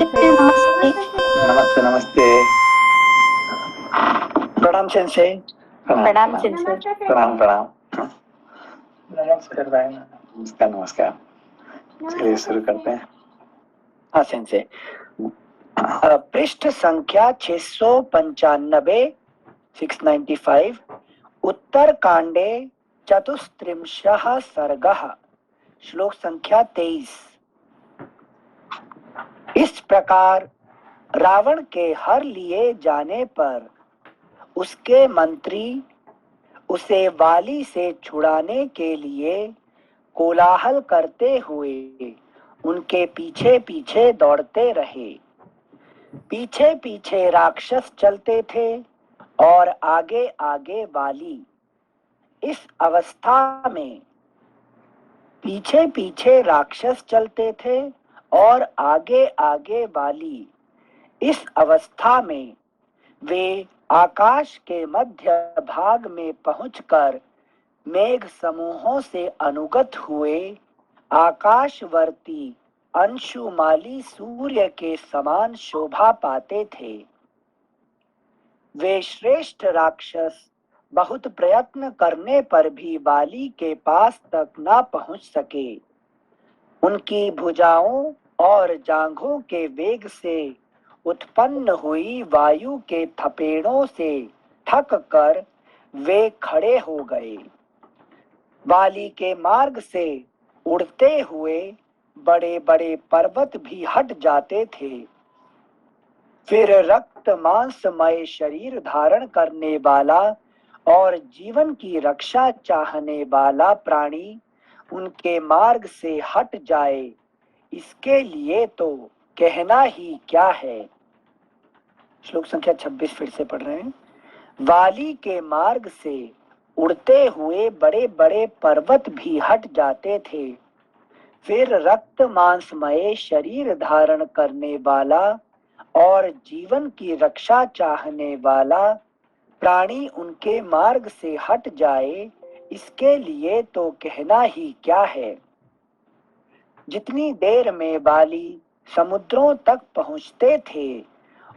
नमस्ते। नमस्ते नमस्ते। प्रणाम सेंसे। प्रणाम सेंसे। प्रणाम प्रणाम। नमस्कार भाई। नमस्कार नमस्कार। चलिए शुरू करते हैं। हाँ सेंसे। पृष्ठ संख्या 695, 695, उत्तर कांडे चतुस्त्रिंशः सर्गः, श्लोक संख्या 23। इस प्रकार रावण के हर लिए जाने पर उसके मंत्री उसे वाली से छुड़ाने के लिए कोलाहल करते हुए उनके पीछे पीछे दौड़ते रहे। पीछे पीछे राक्षस चलते थे और आगे आगे वाली। इस अवस्था में पीछे पीछे राक्षस चलते थे और आगे आगे वाली। इस अवस्था में वे आकाश के मध्य भाग में पहुंचकर मेघ समूहों से अनुगत हुए आकाशवर्ती अंशुमाली सूर्य के समान शोभा पाते थे। वे श्रेष्ठ राक्षस बहुत प्रयत्न करने पर भी वाली के पास तक न पहुंच सके। उनकी भुजाओं और जांघों के वेग से उत्पन्न हुई वायु के थपेड़ों से थक कर वे खड़े हो गए। वाली के मार्ग से उड़ते हुए बड़े बड़े पर्वत भी हट जाते थे। फिर रक्त मांसमय शरीर धारण करने वाला और जीवन की रक्षा चाहने वाला प्राणी उनके मार्ग से हट जाए, इसके लिए तो कहना ही क्या है। श्लोक संख्या 26 फिर से पढ़ रहे हैं। वाली के मार्ग से उड़ते हुए बड़े बड़े पर्वत भी हट जाते थे। फिर रक्त मांसमय शरीर धारण करने वाला और जीवन की रक्षा चाहने वाला प्राणी उनके मार्ग से हट जाए, इसके लिए तो कहना ही क्या है। जितनी देर में वाली समुद्रों तक पहुंचते थे,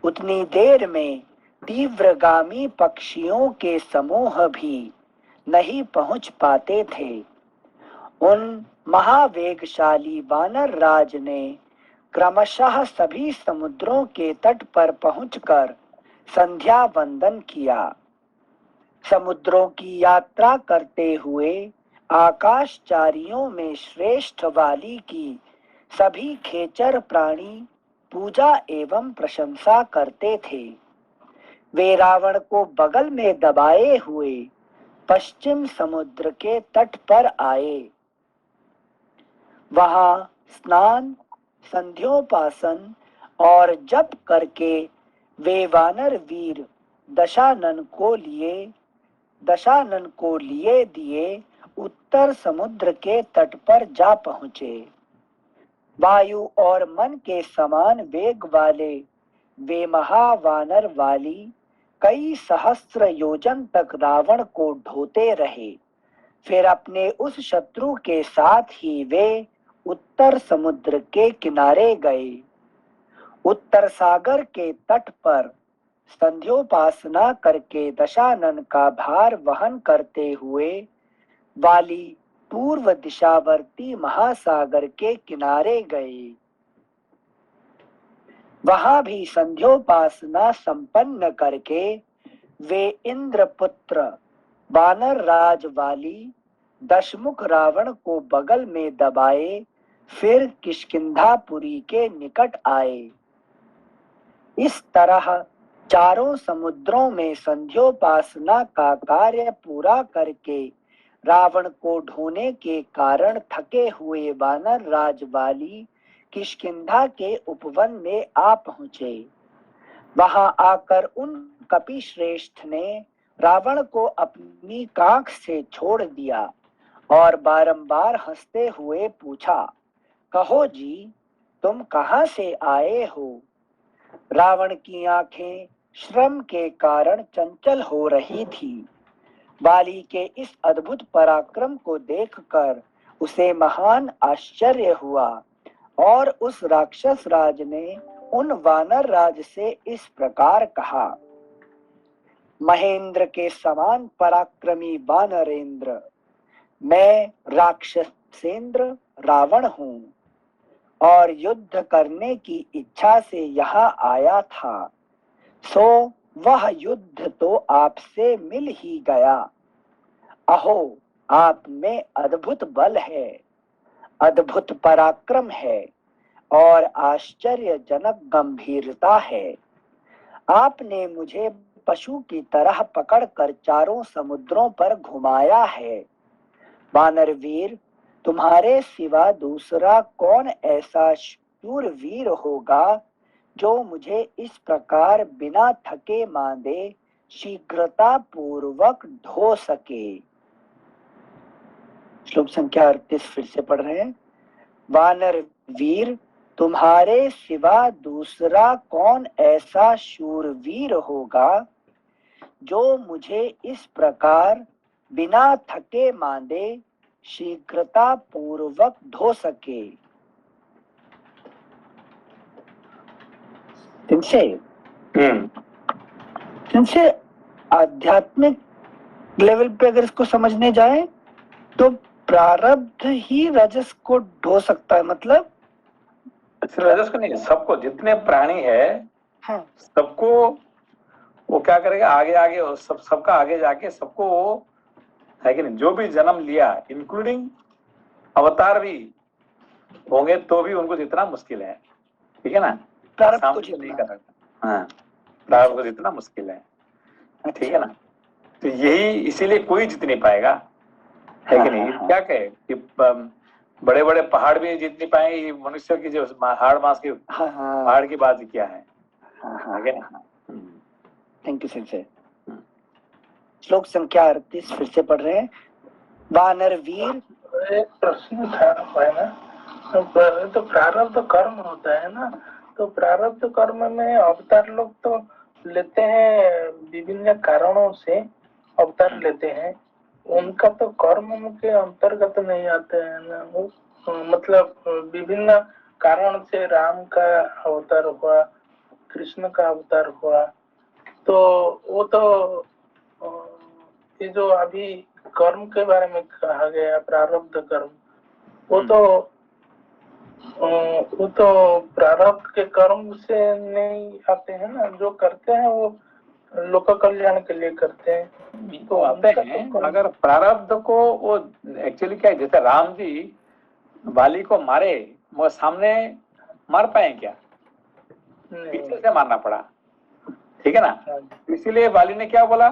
उतनी देर में तीव्रगामी पक्षियों के समूह भी नहीं पहुंच पाते थे। उन महावेगशाली वानर राज ने क्रमशः सभी समुद्रों के तट पर पहुंचकर संध्या वंदन किया। समुद्रों की यात्रा करते हुए आकाशचारियों में श्रेष्ठ वाली की सभी खेचर प्राणी पूजा एवं प्रशंसा करते थे। वे रावण को बगल में दबाए हुए पश्चिम समुद्र के तट पर आए। वहां स्नान, संध्योपासन और जप करके वे वानर वीर दशानन को लिए दिए उत्तर समुद्र के तट पर जा पहुंचे। वायु और मन के समान वेग वाले वे महावानर वाली कई सहस्त्र योजन तक रावण को ढोते रहे। फिर अपने उस शत्रु के साथ ही वे उत्तर समुद्र के किनारे गए। उत्तर सागर के तट पर संध्योपासना करके दशानन का भार वहन करते हुए वाली पूर्व दिशावर्ती महासागर के किनारे गए। वहां भी संध्योपासना संपन्न करके वे इंद्रपुत्र वानर राज वाली दशमुख रावण को बगल में दबाए फिर किष्किंधापुरी के निकट आए। इस तरह चारों समुद्रों में संध्योपासना का कार्य पूरा करके रावण को ढोने के कारण थके हुए वानर राज वाली किष्किंधा के उपवन में आ पहुंचे। वहां आकर उन कपि श्रेष्ठ ने रावण को अपनी काख से छोड़ दिया और बारंबार हंसते हुए पूछा, कहो जी, तुम कहां से आए हो। रावण की आंखें श्रम के कारण चंचल हो रही थी। वाली के इस अद्भुत पराक्रम को देखकर उसे महान आश्चर्य हुआ और उस राक्षस राज ने उन वानर राज से इस प्रकार कहा, महेंद्र के समान पराक्रमी वानरेंद्र, मैं राक्षसेंद्र रावण हूँ और युद्ध करने की इच्छा से यहाँ आया था, सो वह युद्ध तो आपसे मिल ही गया। अहो, आप में अद्भुत बल है, अद्भुत पराक्रम है और आश्चर्यजनक गंभीरता है। आपने मुझे पशु की तरह पकड़कर चारों समुद्रों पर घुमाया है। वानरवीर, तुम्हारे सिवा दूसरा कौन ऐसा शूरवीर होगा जो मुझे इस प्रकार बिना थके मांदे शीघ्रता पूर्वक ढो सके। श्लोक संख्या 38 फिर से पढ़ रहे हैं। वानर वीर, तुम्हारे सिवा दूसरा कौन ऐसा शूरवीर होगा जो मुझे इस प्रकार बिना थके मांदे शीघ्रता पूर्वक ढो सके। इनसे आध्यात्मिक लेवल पे अगर इसको समझने जाए तो प्रारब्ध ही रजस को ढो सकता है। मतलब रजस को नहीं, सबको, जितने प्राणी है हाँ, सबको वो क्या करेगा, आगे आगे सबका आगे जाके सबको वो है कि नहीं, जो भी जन्म लिया इंक्लूडिंग अवतार भी होंगे तो भी उनको जितना मुश्किल है, ठीक है ना, प्रारब्ध को नहीं जीतना। कर सकता। हाँ, प्रारब्ध को जितना मुश्किल है, ठीक है ना। तो यही इसीलिए कोई जीत नहीं पाएगा, है कि नहीं। क्या कहे कि बड़े बड़े पहाड़ भी जीत नहीं पाएंगे, ये मनुष्य की जो हाड़ मास की पहाड़ की बात क्या है। थैंक यू सिंसे। श्लोक संख्या 38 फिर से पढ़ रहे हैं। वानर वीर, एक प्रश्न था ना, तो प्रारब्ध कर्म होता है ना, तो प्रारब्ध कर्म में अवतार लोग तो लेते हैं, विभिन्न कारणों से अवतार लेते हैं, उनका तो कर्म के अंतर्गत नहीं आते हैं ना। वो मतलब विभिन्न कारण से राम का अवतार हुआ, कृष्ण का अवतार हुआ, तो वो तो ये जो अभी कर्म के बारे में कहा गया प्रारब्ध कर्म, वो तो प्रारब्ध के कर्म से नहीं आते हैं ना, जो करते हैं वो लोक कल्याण के लिए करते हैं। तो आते हैं, अगर प्रारब्ध को वो एक्चुअली क्या है, जैसे राम जी बाली को मारे, वो सामने मार पाए क्या, पीछे से मारना पड़ा, ठीक है ना। इसीलिए बाली ने क्या बोला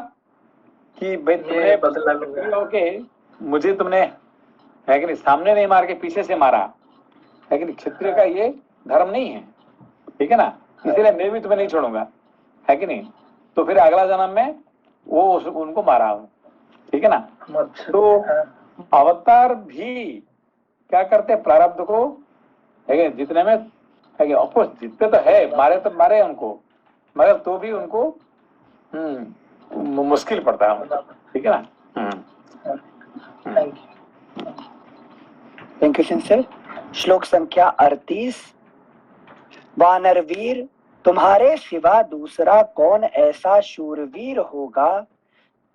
कि भाई तुमने बदला लोगे, मुझे तुमने है कि नहीं सामने नहीं मार के पीछे से मारा, है कि नहीं। क्षत्रिय का ये धर्म नहीं है, ठीक है ना, इसीलिए मैं भी तुम्हें नहीं छोड़ूंगा, है कि नहीं। तो फिर अगला जन्म में वो उनको मारा, ठीक है ना। तो अवतार भी क्या करते, प्रारब्ध को है कि जितने में है कि ऑफकोर्स जितने तो है, मारे तो मारे उनको, मगर तो भी उनको मुश्किल पड़ता है उनको, ठीक है ना। Thank you sir. श्लोक संख्या 38। वानरवीर, तुम्हारे सिवा दूसरा कौन ऐसा शूरवीर होगा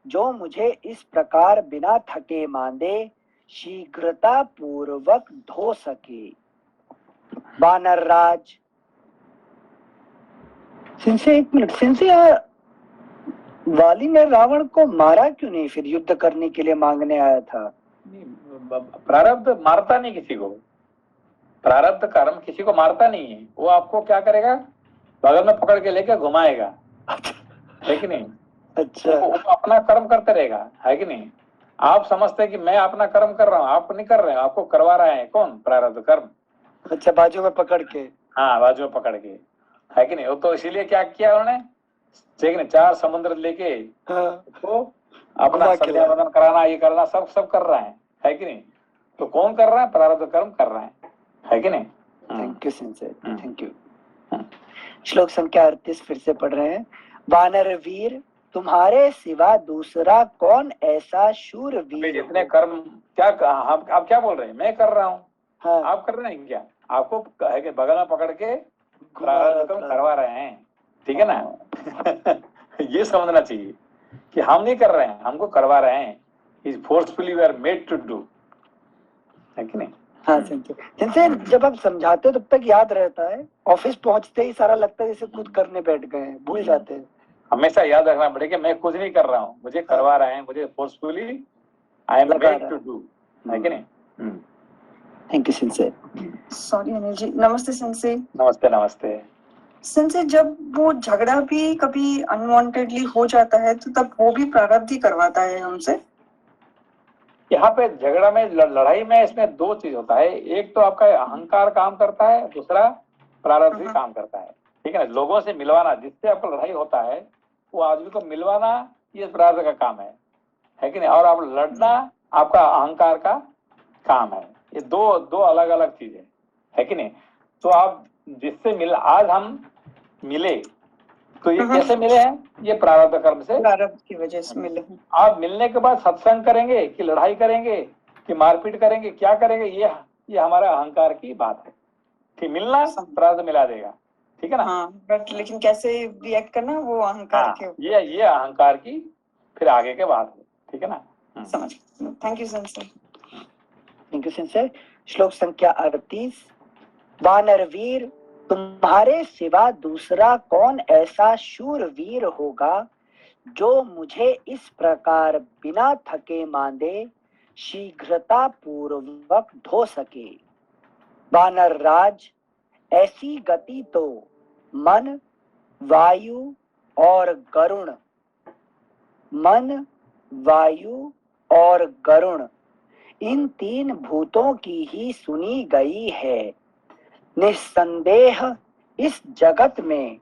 जो मुझे इस प्रकार बिना थके मांदे शीघ्रता पूर्वक ढो सके। वानर राज, एक मिनट, वाली ने रावण को मारा क्यों नहीं, फिर युद्ध करने के लिए मांगने आया था। प्रारब्ध मारता नहीं किसी को, प्रारब्ध कर्म किसी को मारता नहीं है, वो आपको क्या करेगा, बगल में पकड़ के लेके घुमाएगा, है कि नहीं। अच्छा, वो अपना कर्म करते रहेगा, है कि नहीं। आप समझते हैं कि मैं अपना कर्म कर रहा हूँ, आप नहीं कर रहे हो, आपको करवा रहा है कौन, प्रारब्ध कर्म। अच्छा, बाजू में पकड़ के, हाँ, बाजू में पकड़ के, है कि नहीं। वो तो इसीलिए क्या किया उन्होंने, ठीक है, 4 समुद्र लेके तो अपना संध्यावंदन कराना, ये करना, सब कर रहा है कि नहीं। तो कौन कर रहा है, प्रारब्ध कर्म कर रहा है कि नहीं। थैंक यू सिंसे, थैंक यू। श्लोक संख्या 38 फिर से पढ़ रहे हैं। वानर वीर, तुम्हारे सिवा दूसरा कौन ऐसा शूरवीर। जितने कर्म, क्या आप क्या बोल रहे हैं, मैं कर रहा हूँ, आप कर रहे हैं क्या, आपको है कि बगल में पकड़ के प्रारब्ध कर्म करवा रहे हैं, ठीक है ना। ये समझना चाहिए कि हम नहीं कर रहे हैं, हमको करवा रहे हैं। Is forcefully we are made to do, है कि नहीं। हाँ जिनसे जब आप समझाते हो तब तक याद रहता है, ऑफिस पहुंचते ही सारा लगता है जैसे खुद करने बैठ गए हैं, भूल जाते हैं। हमेशा याद रखना पड़ेगा मैं कुछ नहीं कर रहा हूँ, मुझे करवा रहे हैं, मुझे forcefully I am made to do, है कि नहीं। थैंक यू सिंसे। सॉरी अनिल जी, नमस्ते सिंसे। नमस्ते नमस्ते। सिंसे जब वो झगड़ा भी कभी अनवांटेडली हो जाता है तो तब वो भी प्रारब्ध ही करवाता है हमसे। यहाँ पे झगड़ा में लड़ाई में इसमें दो चीज होता है, एक तो आपका अहंकार काम करता है, दूसरा प्रारब्ध भी काम करता है, ठीक है ना। लोगों से मिलवाना, जिससे आपका लड़ाई होता है वो आदमी को मिलवाना, ये प्रारब्ध का काम है कि नहीं। और आप लड़ना आपका अहंकार का काम है। ये दो दो अलग अलग चीजें है कि नहीं। तो आप जिससे मिल, आज हम मिले तो ये कैसे मिले हैं, ये प्रारब्ध कर्म से, प्रारब्ध की वजह से मिले। आप मिलने के बाद सत्संग करेंगे कि लड़ाई करेंगे कि मारपीट करेंगे, क्या करेंगे, ये हमारा अहंकार की बात है कि मिलना प्रारब्ध मिला देगा, ठीक है ना। हाँ, बट लेकिन कैसे रिएक्ट करना वो अहंकार के ऊपर। ये अहंकार की फिर आगे के बात है, ठीक है ना। समझ। थैंक यू सिंसे। थैंक यू सिंसे। श्लोक संख्या 38। वानरवीर, तुम्हारे सिवा दूसरा कौन ऐसा शूरवीर होगा जो मुझे इस प्रकार बिना थके मांदे शीघ्रता पूर्वक ढो सके। वानर राज, ऐसी गति तो मन, वायु और गरुण, मन, वायु और गरुण इन तीन भूतों की ही सुनी गई है। निस्संदेह इस जगत में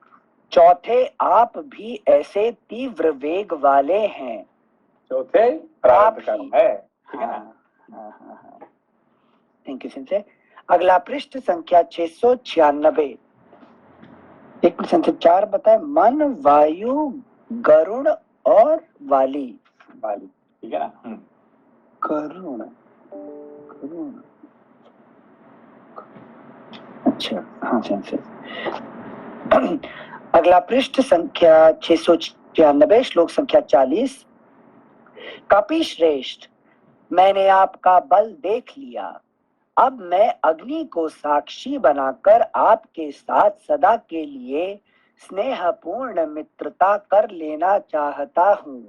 चौथे आप भी ऐसे तीव्र वेग वाले हैं। चौथे प्रारब्ध कर्म है, ठीक है ना। थैंक यू सिंसे। अगला पृष्ठ संख्या 696। एक संख्या 4 बताए, मन, वायु, गरुण और वाली। वाली, ठीक है ना। गरुण, गरुण, अच्छा हाँ सिंसे। अगला पृष्ठ संख्या 696, श्लोक संख्या 40। कपि श्रेष्ठ, मैंने आपका बल देख लिया, अब मैं अग्नि को साक्षी बनाकर आपके साथ सदा के लिए स्नेहपूर्ण मित्रता कर लेना चाहता हूँ।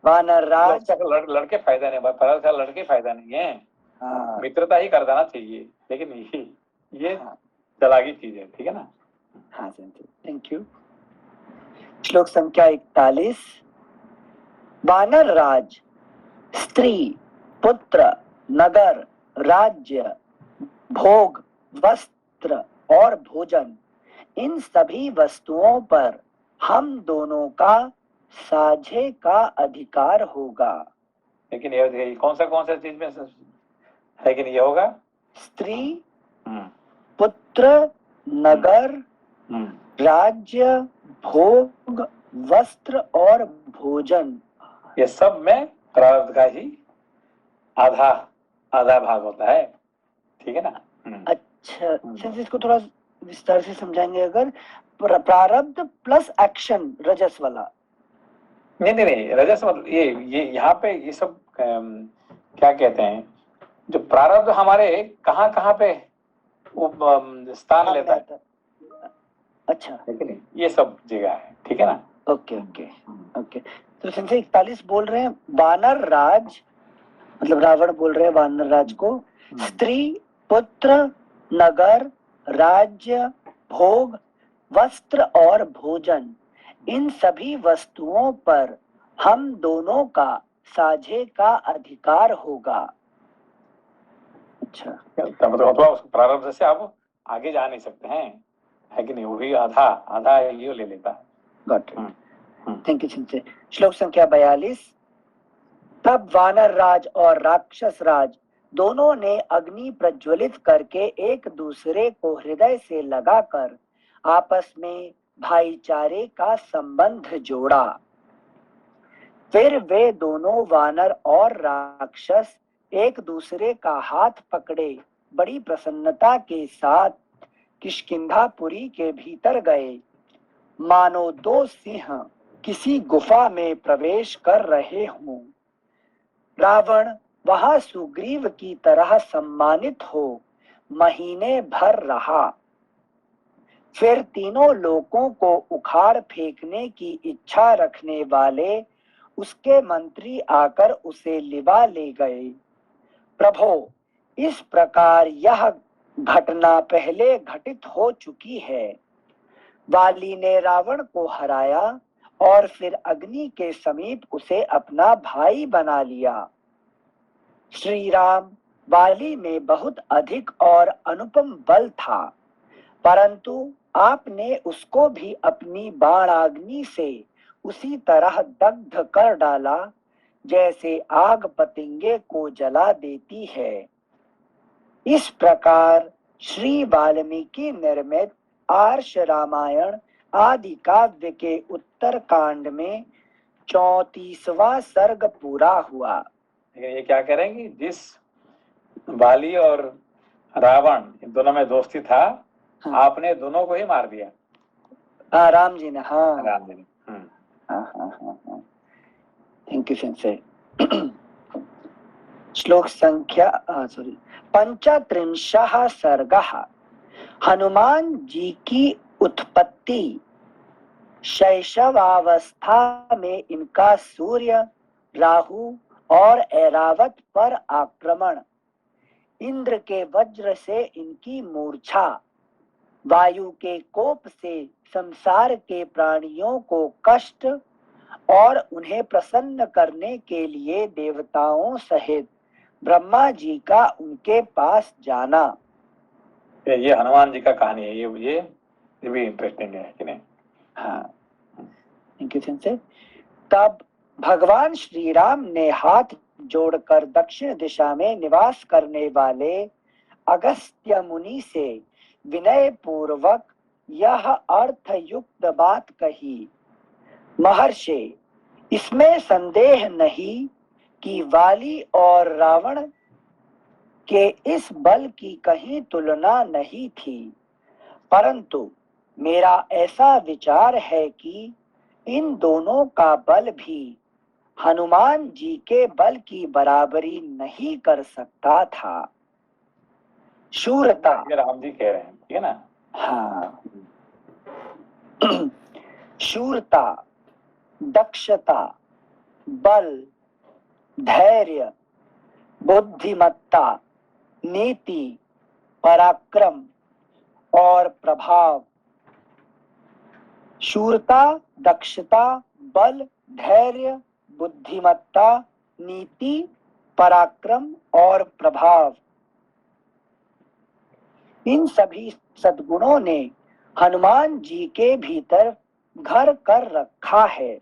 वानर राज, लड़के फायदा नहीं, पर लड़के फायदा नहीं है। हाँ, मित्रता ही कर देना चाहिए, लेकिन ये चलाकी चीज है, ठीक है ना। हाँ थैंक यू। श्लोक संख्या 41। वानर राज, स्त्री, पुत्र, नगर, राज्य, भोग, वस्त्र और भोजन इन सभी वस्तुओं पर हम दोनों का साझे का अधिकार होगा। लेकिन ये कौन सा चीज में है कि नहीं, ये होगा स्त्री, पुत्र, नगर, राज्य, भोग, वस्त्र और भोजन, ये सब में प्रारब्ध का ही आधा भाग होता है, ठीक है ना। अच्छा, इसको थोड़ा विस्तार से समझाएंगे अगर। प्रारब्ध प्लस एक्शन रजस वाला। नहीं, रजस मतलब ये यहाँ पे ये सब क्या कहते हैं, जो प्रारब्ध हमारे कहाँ पे वो स्थान लेता है। अच्छा, ये सब जगह है, ठीक है ना। ओके। तो संख्या 41 बोल रहे हैं, वानर राज मतलब रावण बोल रहे हैं वानर राज को, स्त्री, पुत्र, नगर, राज्य, भोग, वस्त्र और भोजन इन सभी वस्तुओं पर हम दोनों का साझे का अधिकार होगा। अच्छा, मतलब प्रारब्ध से आप आगे जा नहीं सकते हैं, है कि नहीं। वही आधा ये ले लेता है। गॉट इट, थैंक यू सिंसे। श्लोक संख्या 42। तब वानर राज और राक्षस राज दोनों ने अग्नि प्रज्वलित करके एक दूसरे को हृदय से लगाकर आपस में भाईचारे का संबंध जोड़ा। फिर वे दोनों वानर और राक्षस एक दूसरे का हाथ पकड़े बड़ी प्रसन्नता के साथ किष्किंधापुरी के भीतर गए, मानो दो सिंह किसी गुफा में प्रवेश कर रहे हों। रावण वहां सुग्रीव की तरह सम्मानित हो महीने भर रहा। फिर तीनों लोकों को उखाड़ फेंकने की इच्छा रखने वाले उसके मंत्री आकर उसे लिवा ले गए। प्रभो, इस प्रकार यह घटना पहले घटित हो चुकी है। वाली ने रावण को हराया और फिर अग्नि के समीप उसे अपना भाई बना लिया। श्री राम वाली में बहुत अधिक और अनुपम बल था, परंतु आपने उसको भी अपनी बाणाग्नि से उसी तरह दग्ध कर डाला जैसे आग पतंगे को जला देती है। इस प्रकार श्री वाल्मीकि निर्मित आर्ष रामायण आदि काव्य के उत्तर कांड में 34वां सर्ग पूरा हुआ। ये क्या करेंगे, जिस बाली और रावण इन दोनों में दोस्ती था, हाँ। आपने दोनों को ही मार दिया। हाँ, राम जी ने। हाँ, राम जी ने। हाँ। Thank you sensor. श्लोक संख्या सॉरी 35 सर्गः। हनुमान जी की उत्पत्ति। शैशवावस्था में इनका सूर्य, राहु और ऐरावत पर आक्रमण, इंद्र के वज्र से इनकी मूर्छा, वायु के कोप से संसार के प्राणियों को कष्ट और उन्हें प्रसन्न करने के लिए देवताओं सहित ब्रह्मा जी का उनके पास जाना। ये हनुमान जी का कहानी है। ये भी इंटरेस्टिंग है कि नहीं? हाँ, थैंक यू सेंसर। तब भगवान श्री राम ने हाथ जोड़कर दक्षिण दिशा में निवास करने वाले अगस्त्य मुनि से विनय पूर्वक यह अर्थ युक्त बात कही। महर्षि, इसमें संदेह नहीं कि वाली और रावण के इस बल की कहीं तुलना नहीं थी, परंतु मेरा ऐसा विचार है कि इन दोनों का बल भी हनुमान जी के बल की बराबरी नहीं कर सकता था। शूरता, ये राम जी कह रहे हैं, ठीक है ना? हाँ। शूरता, दक्षता, बल, धैर्य, बुद्धिमत्ता, नीति, पराक्रम और प्रभाव। शूरता, दक्षता, बल, धैर्य, बुद्धिमत्ता, नीति, पराक्रम और प्रभाव, इन सभी सद्गुणों ने हनुमान जी के भीतर घर कर रखा है।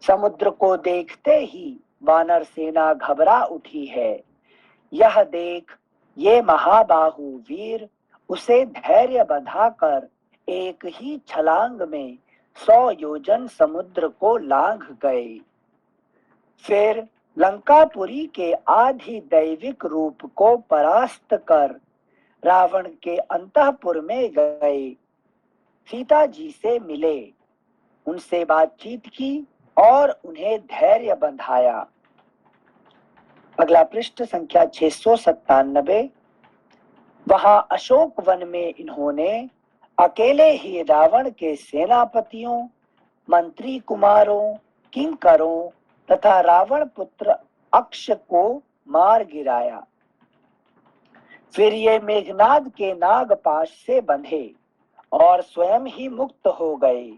समुद्र को देखते ही वानर सेना घबरा उठी है। यह देख ये महाबाहु वीर उसे धैर्य बंधाकर एक ही छलांग में 100 योजन समुद्र को लांघ गए। फिर लंकापुरी के आधि दैविक रूप को परास्त कर रावण के अंतःपुर में गए। सीता जी से मिले, उनसे बातचीत की और उन्हें धैर्य बंधाया। अगला पृष्ठ संख्या 697। वहां अशोक वन में इन्होंने अकेले ही रावण के सेनापतियों, मंत्री कुमारों, किंकरों तथा रावण पुत्र अक्ष को मार गिराया। फिर ये मेघनाद के नागपाश से बंधे और स्वयं ही मुक्त हो गए।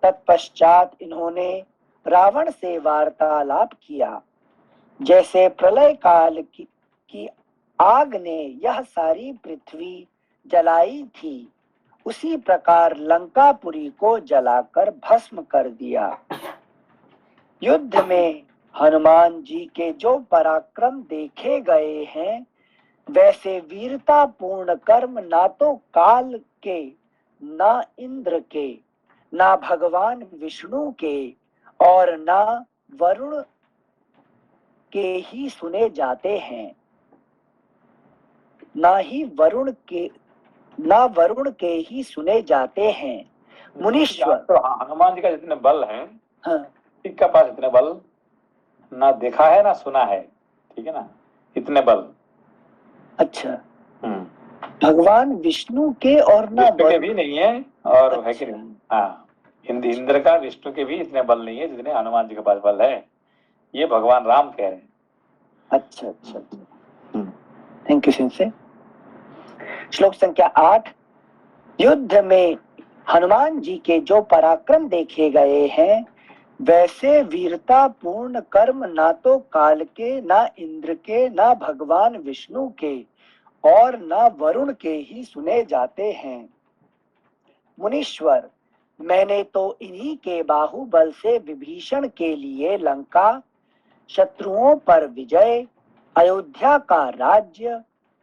तत्पश्चात इन्होंने रावण से वार्तालाप किया। जैसे प्रलय काल की आग ने यह सारी पृथ्वी जलाई थी, उसी प्रकार लंकापुरी को जलाकर भस्म कर दिया। युद्ध में हनुमान जी के जो पराक्रम देखे गए हैं, वैसे वीरता पूर्ण कर्म ना तो काल के, ना इंद्र के, ना भगवान विष्णु के और ना वरुण के ही सुने जाते हैं। ना ही वरुण के न वरुण के ही सुने जाते हैं। मुनीश्वर, तो हनुमान जी का जितने बल हैं, हाँ, किसके पास इतने बल ना देखा है ना सुना है, ठीक है ना, इतने बल। अच्छा, भगवान विष्णु के और न विष्णु के वरुण भी नहीं है, और अच्छा। है कि नहीं? हाँ, इंद्र का विष्णु के भी इतने बल नहीं है जितने हनुमान जी के पास बल है, ये भगवान राम कह रहे हैं। अच्छा अच्छा अच्छा, थैंक यू सिंह। श्लोक संख्या 8। युद्ध में हनुमान जी के जो पराक्रम देखे गए हैं, वैसे वीरता पूर्ण कर्म ना तो काल के, ना इंद्र के, ना भगवान विष्णु के और ना वरुण के ही सुने जाते हैं। मुनीश्वर, मैंने तो इन्हीं के बाहुबल से विभीषण के लिए लंका, शत्रुओं पर विजय, अयोध्या का राज्य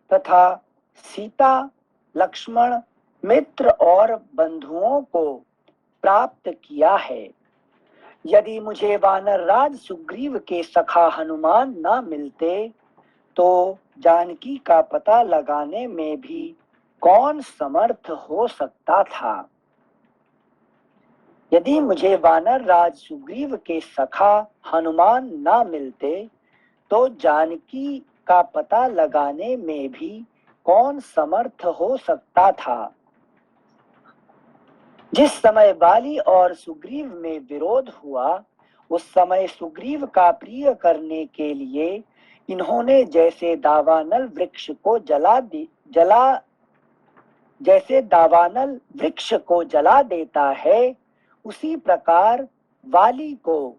तथा सीता, लक्ष्मण, मित्र और बंधुओं को प्राप्त किया है। यदि मुझे वानर राज सुग्रीव के सखा हनुमान न मिलते तो जानकी का पता लगाने में भी कौन समर्थ हो सकता था। यदि मुझे वानर राज सुग्रीव के सखा हनुमान न मिलते तो जानकी का पता लगाने में भी कौन समर्थ हो सकता था। जिस समय बाली और सुग्रीव में विरोध हुआ, उस समय सुग्रीव का प्रिय करने के लिए इन्होंने जैसे दावानल वृक्ष को जैसे दावानल वृक्ष को जला देता है, उसी प्रकार वाली को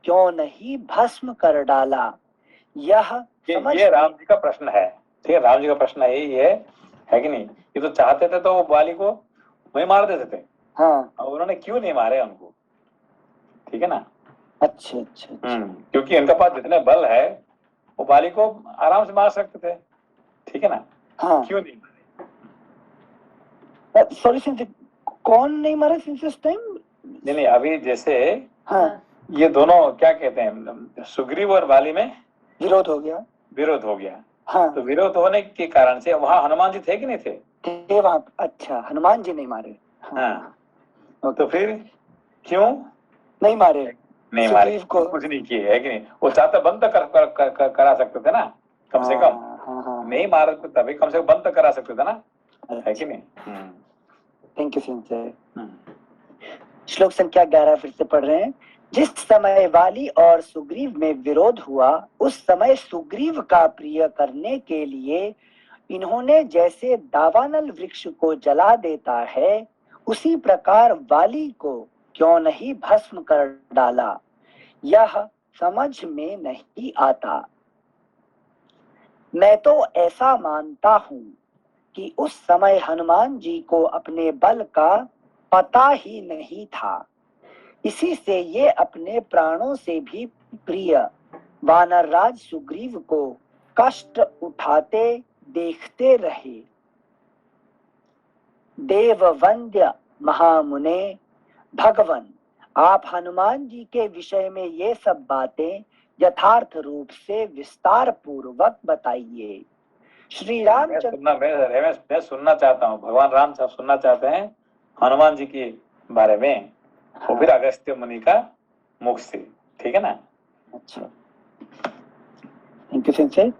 क्यों नहीं भस्म कर डाला। ये राम जी का प्रश्न है, ठीक है, राम जी का प्रश्न यही है कि नहीं? ये तो चाहते थे तो वो बाली को वही मार देते थे, हाँ, और उन्होंने क्यों नहीं मारे उनको, ठीक है ना? अच्छा अच्छा, क्योंकि इनके पास जितने बल है वो बाली को आराम से मार सकते थे, ठीक है ना? हाँ, क्यों नहीं मारे? सॉरी सिंह, कौन नहीं मारा सिंह इस टाइम? नहीं, अभी जैसे हाँ, ये दोनों क्या कहते हैं, सुग्रीव और बाली में विरोध हो गया। हाँ, तो विरोध होने के कारण से वहां हनुमान जी थे कि नहीं थे वहां? अच्छा, हनुमान जी नहीं मारे। हाँ, तो फिर क्यों नहीं मारे? नहीं मारे? कुछ नहीं किए, है कि नहीं? वो चाहते बंद करा सकते थे ना, कम से कम नहीं मारे तो तभी कम से कम बंद करा सकते थे ना, है कि नहीं? Thank you Singh. श्लोक संख्या 11 फिर से पढ़ रहे हैं। जिस समय वाली और सुग्रीव में विरोध हुआ, उस समय सुग्रीव का प्रिय करने के लिए इन्होंने जैसे दावानल वृक्ष को जला देता है, उसी प्रकार वाली को क्यों नहीं भस्म कर डाला, यह समझ में नहीं आता। मैं तो ऐसा मानता हूं कि उस समय हनुमान जी को अपने बल का पता ही नहीं था, इसी से ये अपने प्राणों से भी प्रिय वानर राज सुग्रीव को कष्ट उठाते देखते रहे। देववंद्य महामुने भगवन, आप हनुमान जी के विषय में ये सब बातें यथार्थ रूप से विस्तार पूर्वक बताइए। श्री रामचंद्र, मैं सुनना चाहता हूँ, भगवान राम साहब सुनना चाहते हैं हनुमान जी के बारे में, और फिर अगस्त्य मुनि का मुख से, ठीक है ना? अच्छा, थैंक यू सिंह।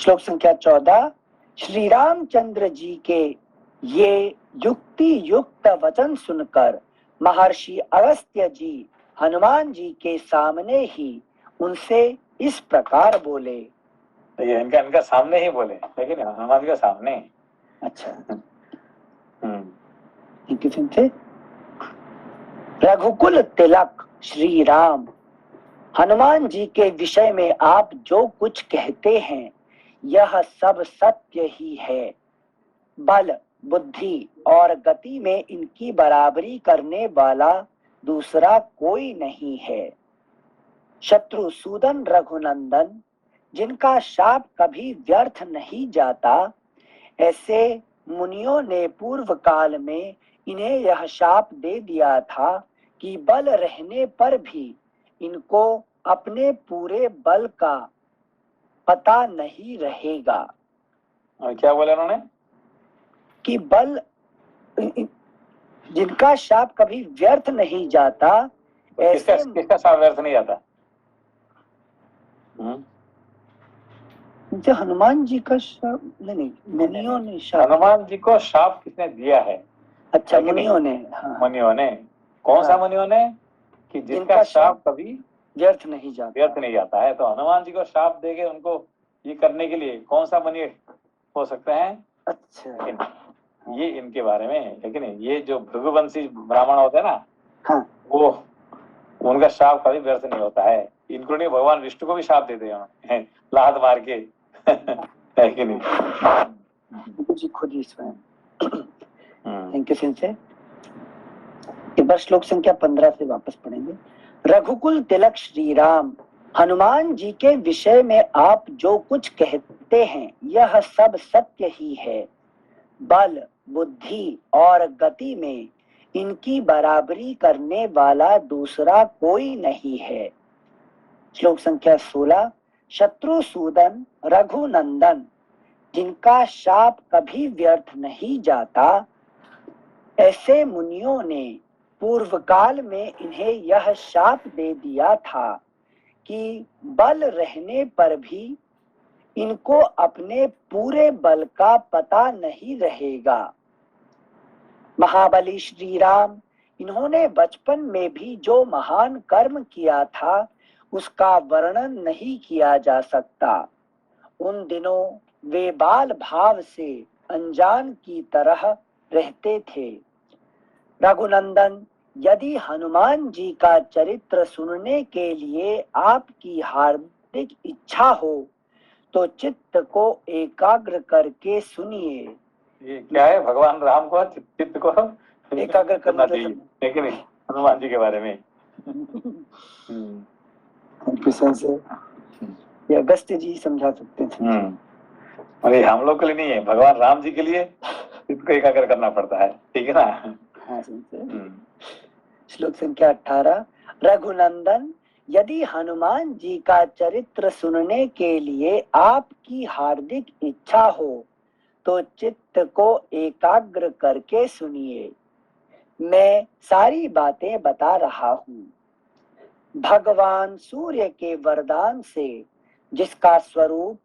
श्लोक संख्या 14। श्री रामचंद्र जी के ये युक्ति युक्त वचन सुनकर महर्षि अगस्त्य जी हनुमान जी के सामने ही उनसे इस प्रकार बोले। ये इनका सामने ही बोले, लेकिन हनुमान जी के सामने। अच्छा, थैंक यू सिंह। रघुकुल तिलक श्री राम, हनुमान जी के विषय में आप जो कुछ कहते हैं यह सब सत्य ही है। बल, बुद्धि और गति में इनकी बराबरी करने वाला दूसरा कोई नहीं है। शत्रुसूदन रघुनंदन, जिनका शाप कभी व्यर्थ नहीं जाता, ऐसे मुनियों ने पूर्व काल में इन्हें यह शाप दे दिया था कि बल रहने पर भी इनको अपने पूरे बल का पता नहीं रहेगा। और क्या बोला उन्होंने? कि बल जिनका शाप कभी व्यर्थ नहीं जाता, ऐसे किसका शाप व्यर्थ नहीं जाता? जो हनुमान जी का शाप नहीं, मुनियों ने शाप, हनुमान जी को शाप किसने दिया है? अच्छा मुनियों ने, हाँ मुनियों ने। कौन सा मुनियों ने? कि जिनका शाप कभी व्यर्थ नहीं जाता है। तो हनुमान जी को शाप देके उनको ये करने के लिए कौन सा मुनि हो सकते हैं? अच्छा, ये इनके बारे में है कि नहीं? ये जो भृगुवंशी ब्राह्मण होते हैं ना, हाँ, वो उनका शाप कभी व्यर्थ नहीं होता है। इंक्लूडिंग भगवान विष्णु को भी शाप देते हैं लात मार के है कि नहीं? जी खुद ही स्वयं। थैंक यू सिंसे। एक बार श्लोक संख्या 15 से वापस पढ़ेंगे। रघुकुल तिलक श्री राम, हनुमान जी के विषय में आप जो कुछ कहते हैं यह सब सत्य ही है। बल, बुद्धि और गति में इनकी बराबरी करने वाला दूसरा कोई नहीं है। श्लोक संख्या 16। शत्रुसूदन रघुनंदन, जिनका शाप कभी व्यर्थ नहीं जाता, ऐसे मुनियों ने पूर्व काल में इन्हें यह शाप दे दिया था कि बल रहने पर भी इनको अपने पूरे बल का पता नहीं रहेगा। महाबली श्री राम, इन्होंने बचपन में भी जो महान कर्म किया था उसका वर्णन नहीं किया जा सकता। उन दिनों वे बाल भाव से अनजान की तरह रहते थे। रघुनंदन, यदि हनुमान जी का चरित्र सुनने के लिए आपकी हार्दिक इच्छा हो तो चित्त को एकाग्र करके सुनिए। ये क्या है? भगवान राम को चित्त को एकाग्र करना चाहिए, लेकिन हनुमान जी के बारे में ये अगस्त जी समझा सकते थे। अरे हम लोग के लिए नहीं है, भगवान राम जी के लिए चित्त को एकाग्र करना पड़ता है, ठीक है ना? हाँ, श्लोक संख्या 18। रघुनंदन, यदि हनुमान जी का चरित्र सुनने के लिए आपकी हार्दिक इच्छा हो तो चित्त को एकाग्र करके सुनिए। मैं सारी बातें बता रहा हूँ। भगवान सूर्य के वरदान से जिसका स्वरूप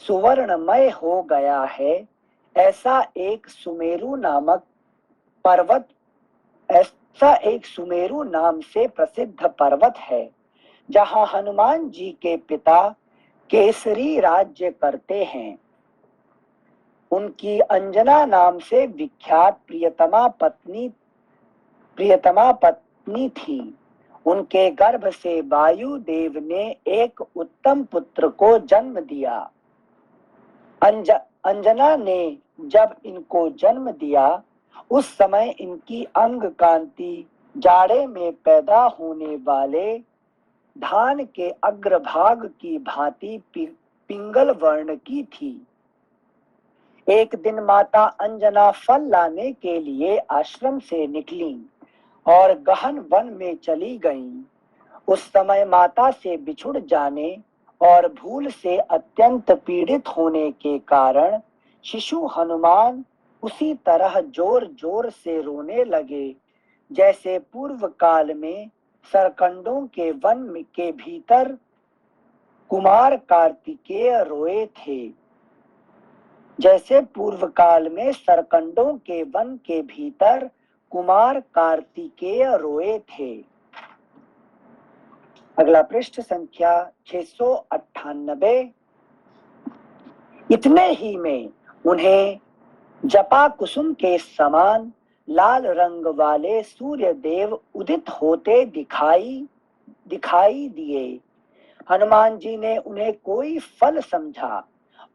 सुवर्णमय हो गया है, ऐसा एक सुमेरु नाम से प्रसिद्ध पर्वत है, जहाँ हनुमान जी के पिता केसरी राज्य करते हैं। उनकी अंजना नाम से विख्यात प्रियतमा पत्नी थी। उनके गर्भ से वायु देव ने एक उत्तम पुत्र को जन्म दिया। अंजना ने जब इनको जन्म दिया उस समय इनकी अंग कांति जाड़े में पैदा होने वाले धान के अग्रभाग की भांति पिंगल वर्ण की थी। एक दिन माता अंजना फल लाने के लिए आश्रम से निकली और गहन वन में चली गईं। उस समय माता से बिछुड़ जाने और भूल से अत्यंत पीड़ित होने के कारण शिशु हनुमान उसी तरह जोर जोर से रोने लगे जैसे पूर्व काल में सरकंडों के वन के भीतर कुमार कार्तिकेय रोए थे। जैसे पूर्व काल में सरकंडों के वन के भीतर कुमार कार्तिकेय रोए थे। अगला पृष्ठ संख्या 698। इतने ही में उन्हें जपा कुसुम के समान लाल रंग वाले सूर्य देव उदित होते दिखाई दिए। हनुमान जी ने उन्हें कोई फल समझा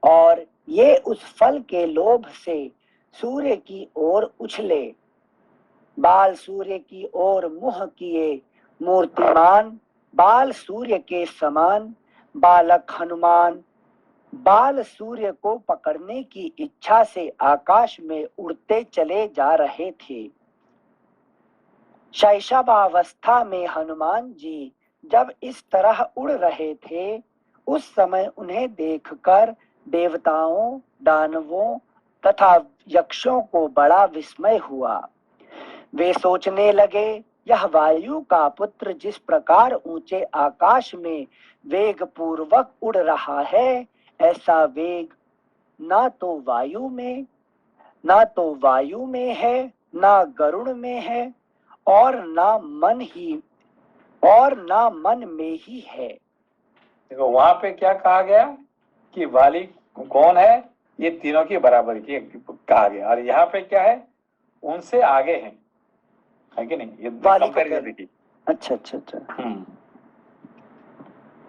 और ये उस फल के लोभ से सूर्य की ओर उछले। बाल सूर्य की ओर मुंह किए मूर्तिमान बाल सूर्य के समान बालक हनुमान बाल सूर्य को पकड़ने की इच्छा से आकाश में उड़ते चले जा रहे थे। शैशवावस्था में हनुमान जी जब इस तरह उड़ रहे थे, उस समय उन्हें देखकर देवताओं, दानवों तथा यक्षों को बड़ा विस्मय हुआ। वे सोचने लगे, यह वायु का पुत्र जिस प्रकार ऊंचे आकाश में वेग पूर्वक उड़ रहा है, ऐसा वेग ना तो वायु में है, ना गरुड़ में है, और ना मन में ही है। देखो वहां पे क्या कहा गया कि वाली कौन है, ये तीनों की बराबरी की कहा गया, और यहाँ पे क्या है, उनसे आगे है कि नहीं, ये कंपैरिजन देखिए। अच्छा अच्छा अच्छा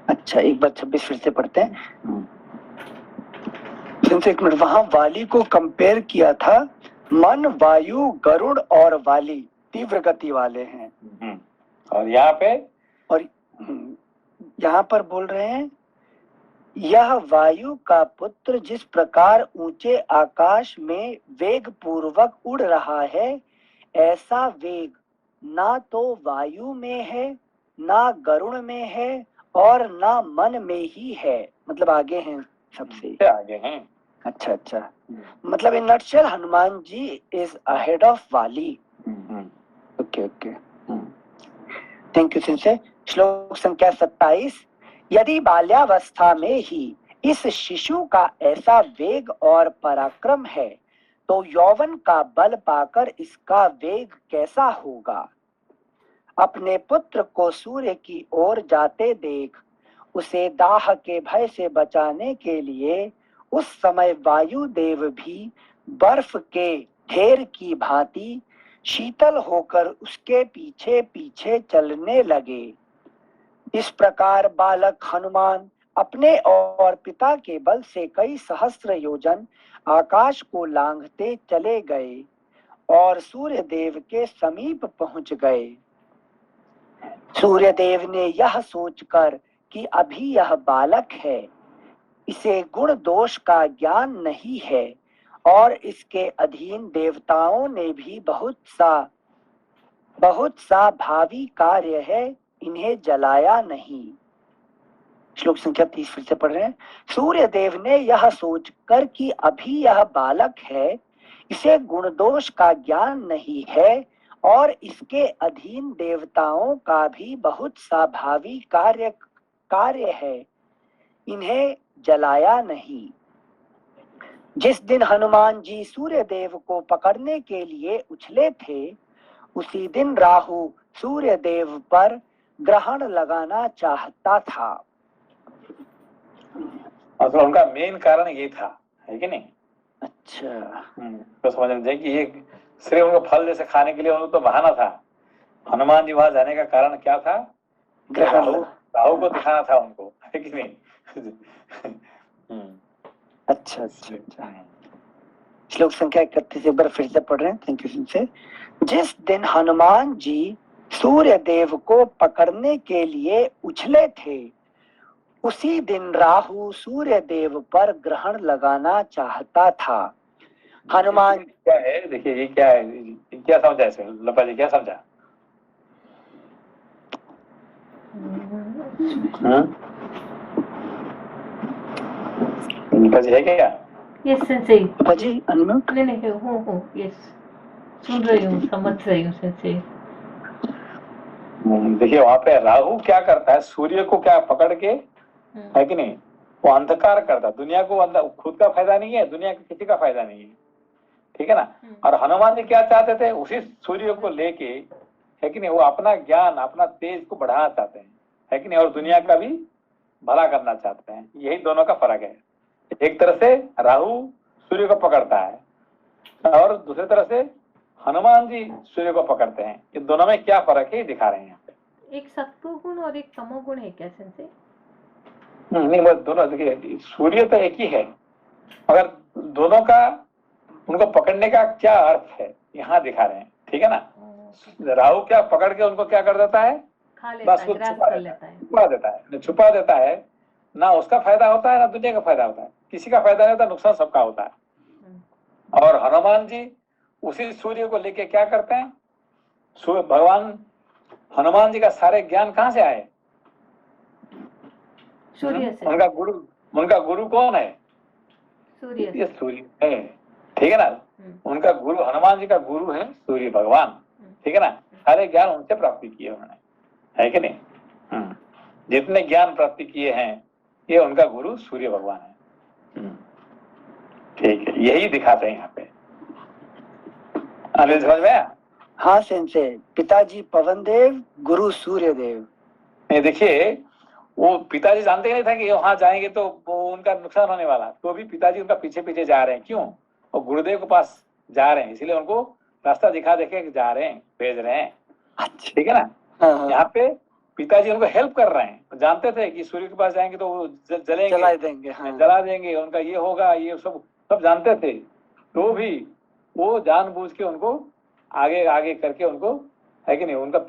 अच्छा, एक बार 26 फिर से पढ़ते हैं। एक मिनट, वहां वाली को कंपेयर किया था, मन, वायु, गरुड़ और वाली तीव्र गति वाले हैं। और यहाँ पे और यहाँ पर बोल रहे हैं, यह वायु का पुत्र जिस प्रकार ऊंचे आकाश में वेग पूर्वक उड़ रहा है, ऐसा वेग ना तो वायु में है, ना गरुड़ में है, और ना मन में ही है। मतलब आगे हैं, सबसे आगे हैं। अच्छा अच्छा, मतलब in nutshell Hanuman ji is ahead of वाली। ओके ओके, थैंक यू सिंसे। श्लोक संख्या 27। यदि बाल्यावस्था में ही इस शिशु का ऐसा वेग और पराक्रम है, तो यौवन का बल पाकर इसका वेग कैसा होगा। अपने पुत्र को सूर्य की ओर जाते देख उसे दाह के भय से बचाने के लिए उस समय वायुदेव भी बर्फ के ढेर की भांति शीतल होकर उसके पीछे पीछे चलने लगे। इस प्रकार बालक हनुमान अपने और पिता के बल से कई सहस्त्र योजन आकाश को लांघते चले गए और सूर्यदेव के समीप पहुंच गए। सूर्यदेव ने यह सोचकर कि अभी यह बालक है, इसे गुण दोष का ज्ञान नहीं है, और इसके अधीन देवताओं ने भी बहुत सा भावी कार्य है, इन्हें जलाया नहीं। श्लोक संख्या 30 फिर से पढ़ रहे हैं। सूर्यदेव ने यह सोचकर कि अभी यह बालक है, इसे गुण दोष का ज्ञान नहीं है, और इसके अधीन देवताओं का भी बहुत सा भावी कार्य है, इन्हें जलाया नहीं। जिस दिन हनुमान जी सूर्यदेव को पकड़ने के लिए उछले थे, उसी दिन राहु सूर्यदेव पर ग्रहण लगाना चाहता था। मतलब उनका मेन कारण ये था, है कि नहीं। अच्छा, तो समझ लीजिए कि ये सिर्फ उनको फल जैसे खाने के लिए उनको तो बहाना था। हनुमान जी वहां जाने का कारण क्या था, राहु को दिखाना था उनको, है कि नहीं। अच्छा अच्छा अच्छा। श्लोक संख्या 31 एक बार फिर से पढ़ रहे हैं, थैंक यू से। जिस दिन हनुमान जी सूर्यदेव को पकड़ने के लिए उछले थे, उसी दिन राहु सूर्यदेव पर ग्रहण लगाना चाहता था। हनुमान क्या है, देखिए ये क्या है, क्या समझा इसे लपा जी, क्या समझा। लपा जी है क्या। Yes Sensei. लपा जी अनम्यूट। नहीं हूँ यस, सुन रही हूँ, समझ रही हूँ सेंसेई। देखिए वहां पे राहु क्या करता है, सूर्य को क्या पकड़ के, है कि नहीं, वो अंधकार करता, दुनिया को खुद का फायदा नहीं है, दुनिया का किसी का फायदा नहीं है, ठीक है ना। और हनुमान जी क्या चाहते थे, उसी सूर्य को लेके, है कि नहीं, वो अपना ज्ञान अपना तेज को बढ़ाना चाहते हैं, है कि नहीं, और दुनिया का भी भला करना चाहते हैं। यही दोनों का फर्क है। एक तरह से राहु सूर्य को पकड़ता है और दूसरी तरह से हनुमान जी सूर्य को पकड़ते हैं। इन दोनों में क्या फर्क है दिखा रहे हैं यहाँ पे। एक सत्वगुण और एक तमोगुण है क्या सेंसेई। नहीं, बस दोनों, देखिए सूर्य तो एक ही है, मगर दोनों का उनको पकड़ने का क्या अर्थ है यहाँ दिखा रहे हैं, ठीक है ना। राहु क्या पकड़ के उनको क्या कर देता है, बस वो छुपा देता है, ना उसका फायदा होता है ना दुनिया का फायदा होता है, किसी का फायदा नहीं होता, नुकसान सबका होता है। और हनुमान जी उसी सूर्य को लेके क्या करते हैं, भगवान हनुमान जी का सारे ज्ञान कहाँ से आए, सूर्य से। उनका गुरु कौन है, सूर्य ये सूर्य है, ठीक है ना। उनका गुरु हनुमान जी का गुरु है सूर्य भगवान, ठीक है ना। सारे ज्ञान उनसे प्राप्ति किए उन्होंने, है कि नहीं। जितने ज्ञान प्राप्ति किए हैं ये उनका गुरु सूर्य भगवान है। ठीक है, यही दिखाते हैं यहाँ पे। अनिल समझ में आया? हाँ सेंसे, पिताजी पवन देव, गुरु सूर्य देव। देखिए वो पिताजी जानते ही नहीं था कि वहां जाएंगे तो वो उनका नुकसान होने वाला, तो भी पिताजी उनका पीछे पीछे जा रहे हैं। क्यों? वो गुरुदेव के पास जा रहे हैं, इसलिए उनको रास्ता दिखा देखे जा रहे हैं, भेज रहे हैं। अच्छा, ठीक है ना। हाँ, यहाँ पे पिताजी उनको हेल्प कर रहे हैं। जानते थे कि सूर्य के पास जाएंगे तो वो जलेंगे, जला देंगे, हाँ। जला देंगे, उनका ये होगा, ये सब जानते थे, तो भी वो जानबूझ के उनको आगे आगे करके उनको, है कि नहीं, उनको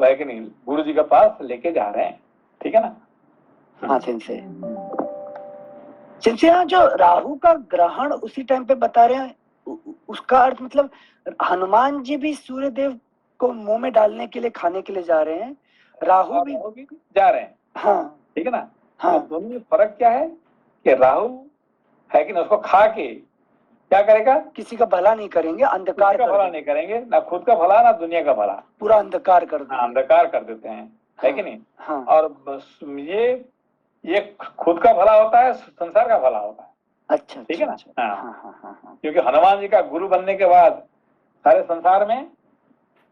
है कि नहीं, गुरु जी के पास लेके जा रहे हैं। ठीक है ना। हाँ सेंसे, सेंसे यहाँ जो राहु का ग्रहण उसी टाइम पे बता रहे हैं, उसका अर्थ मतलब हनुमान जी भी सूर्य देव को मुंह में डालने के लिए, खाने के लिए जा रहे हैं, राहु भी जा रहे हैं। हाँ, ठीक है ना। हाँ। तो दोनों में फर्क क्या है कि राहु है कि ना, उसको खा के क्या करेगा, किसी का भला नहीं करेंगे, अंधकार का भला नहीं करेंगे, ना खुद का भला ना दुनिया का भला, पूरा अंधकार कर देंगे। अंधकार कर देते हैं, है कि नहीं। हाँ। और बस ये खुद का भला होता है, संसार का भला होता है। अच्छा, ठीक है ना। हाँ, हाँ, हाँ। क्योंकि हनुमान जी का गुरु बनने के बाद सारे संसार में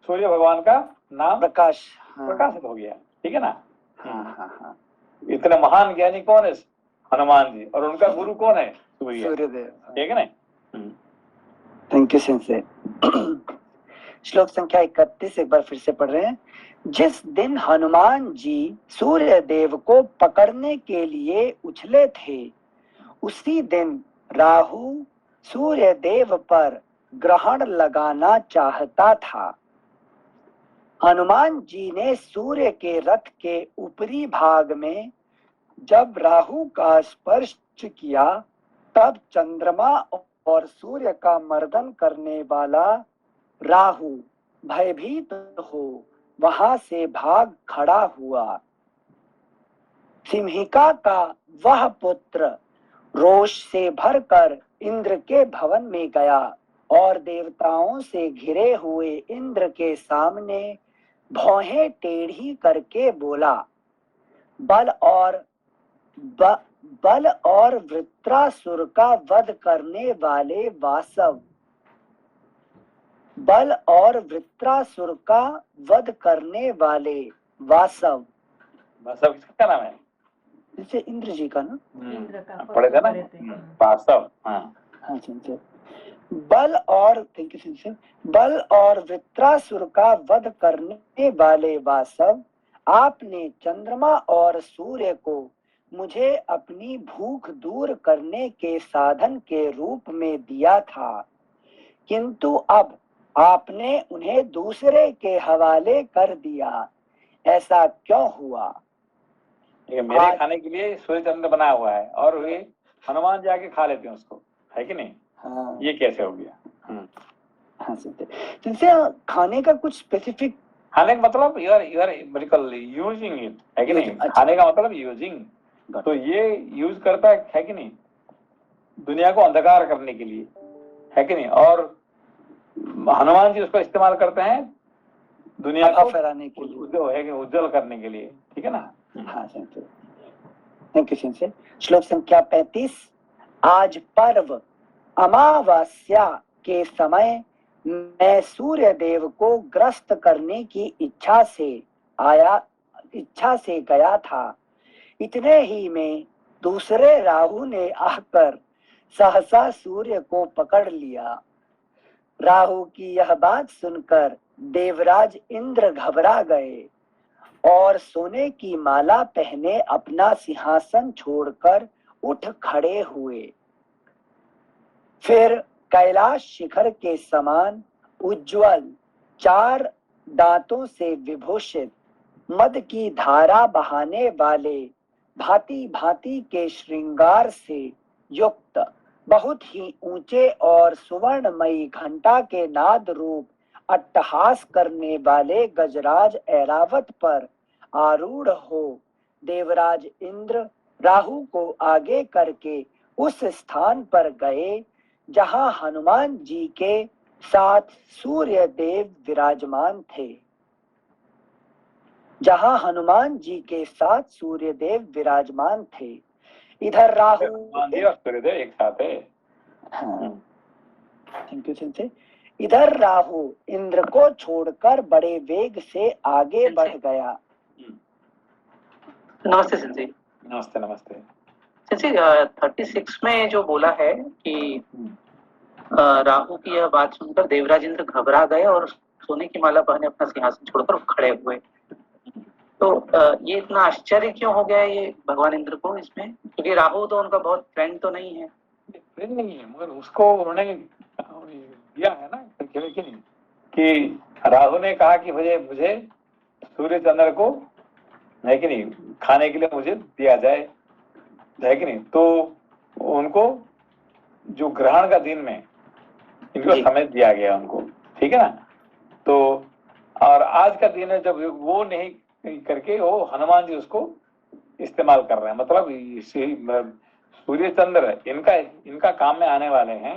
सूर्य भगवान का नाम प्रकाश, प्रकाशित हो गया। ठीक है ना। हाँ। इतने महान ज्ञानी कौन है? हनुमान जी। और उनका गुरु कौन है? सूर्यदेव। ठीक है ना। Thank you sensei. श्लोक संख्या 31 एक बार फिर से पढ़ रहे हैं। जिस दिन हनुमान जी सूर्य देव को पकड़ने के लिए उछले थे, उसी दिन राहु सूर्य देव पर ग्रहण लगाना चाहता था। हनुमान जी ने सूर्य के रथ के ऊपरी भाग में जब राहु का स्पर्श किया, तब चंद्रमा और सूर्य का मर्दन करने वाला राहु भयभीत हो वहां से भाग खड़ा हुआ। सिंहिका का वह पुत्र रोष से भरकर इंद्र के भवन में गया और देवताओं से घिरे हुए इंद्र के सामने भौहें टेढ़ी करके बोला, बल और वृत्रासुर का वध करने वाले वासव, बल और वृत्रासुर का वध करने वाले वासव। वासव किसका नाम है? जैसे इंद्र जी का ना, इंद्र का पढ़े थे ना, वासव। हाँ, बल और बल और वृत्रासुर का वध करने वाले वासव, आपने चंद्रमा और सूर्य को मुझे अपनी भूख दूर करने के साधन के रूप में दिया था, किंतु अब आपने उन्हें दूसरे के हवाले कर दिया, ऐसा क्यों हुआ? मेरे खाने के लिए सूर्य चंद्र बनाया हुआ है और वे हनुमान जाके खा लेते हैं उसको, है कि नहीं। हाँ। ये कैसे हो गया? हाँ, जैसे खाने का कुछ स्पेसिफिक, खाने का मतलब यू आर बिल्कुल यूजिंग इट, है कि नहीं। अच्छा। खाने का मतलब यूजिंग, तो ये यूज करता है कि नहीं, दुनिया को अंधकार करने के लिए, है कि नहीं। और हनुमान जी उसको इस्तेमाल करते हैं दुनिया को फैलाने के लिए, उज्जवल करने के लिए। ठीक है ना। हाँ, थैंक यू सेंसे। श्लोक संख्या 35। आज पर्व अमावस्या के समय मैं सूर्य देव को ग्रस्त करने की इच्छा से गया था। इतने ही में दूसरे राहु ने आकर सहसा सूर्य को पकड़ लिया। राहु की यह बात सुनकर देवराज इंद्र घबरा गए और सोने की माला पहने अपना सिंहासन छोड़कर उठ खड़े हुए। फिर कैलाश शिखर के समान उज्ज्वल 4 दांतों से विभूषित, मद की धारा बहाने वाले, भांति भांति के श्रृंगार से युक्त, बहुत ही ऊंचे और सुवर्णमयी घंटा के नाद रूप अट्टहास करने वाले गजराज ऐरावत पर आरूढ़ हो देवराज इंद्र राहु को आगे करके उस स्थान पर गए जहां हनुमान जी के साथ सूर्य देव विराजमान थे। जहां हनुमान जी के साथ सूर्य देव विराजमान थे। इधर राहु हनुमान जी और सूर्यदेव एक साथ है। हाँ, थैंक यू सिंसे। इधर राहु इंद्र को छोड़कर बड़े वेग से आगे बढ़ गया। नमस्ते सिंसी। नमस्ते नमस्ते। सिंसी 36 में जो बोला है कि राहु की यह बात सुनकर देवराज इंद्र घबरा गए और सोने की माला पहने अपना सिंहासन छोड़कर खड़े हुए। तो ये इतना आश्चर्य क्यों हो गया ये भगवान इंद्र को इसमें, क्योंकि राहु तो उनका बहुत फ्रेंड तो नहीं है। फ्रेंड नहीं है, मगर उसको उन्होंने दिया है ना कि नहीं, कि राहु ने कहा कि मुझे सूर्य चंद्र को है कि नहीं खाने के लिए मुझे दिया जाए, है कि नहीं। तो उनको जो ग्रहण का दिन में इनको समय दिया गया उनको, ठीक है ना। तो और आज का दिन है जब वो नहीं करके वो हनुमान जी उसको इस्तेमाल कर रहे हैं। मतलब सूर्य चंद्र इनका काम में आने वाले हैं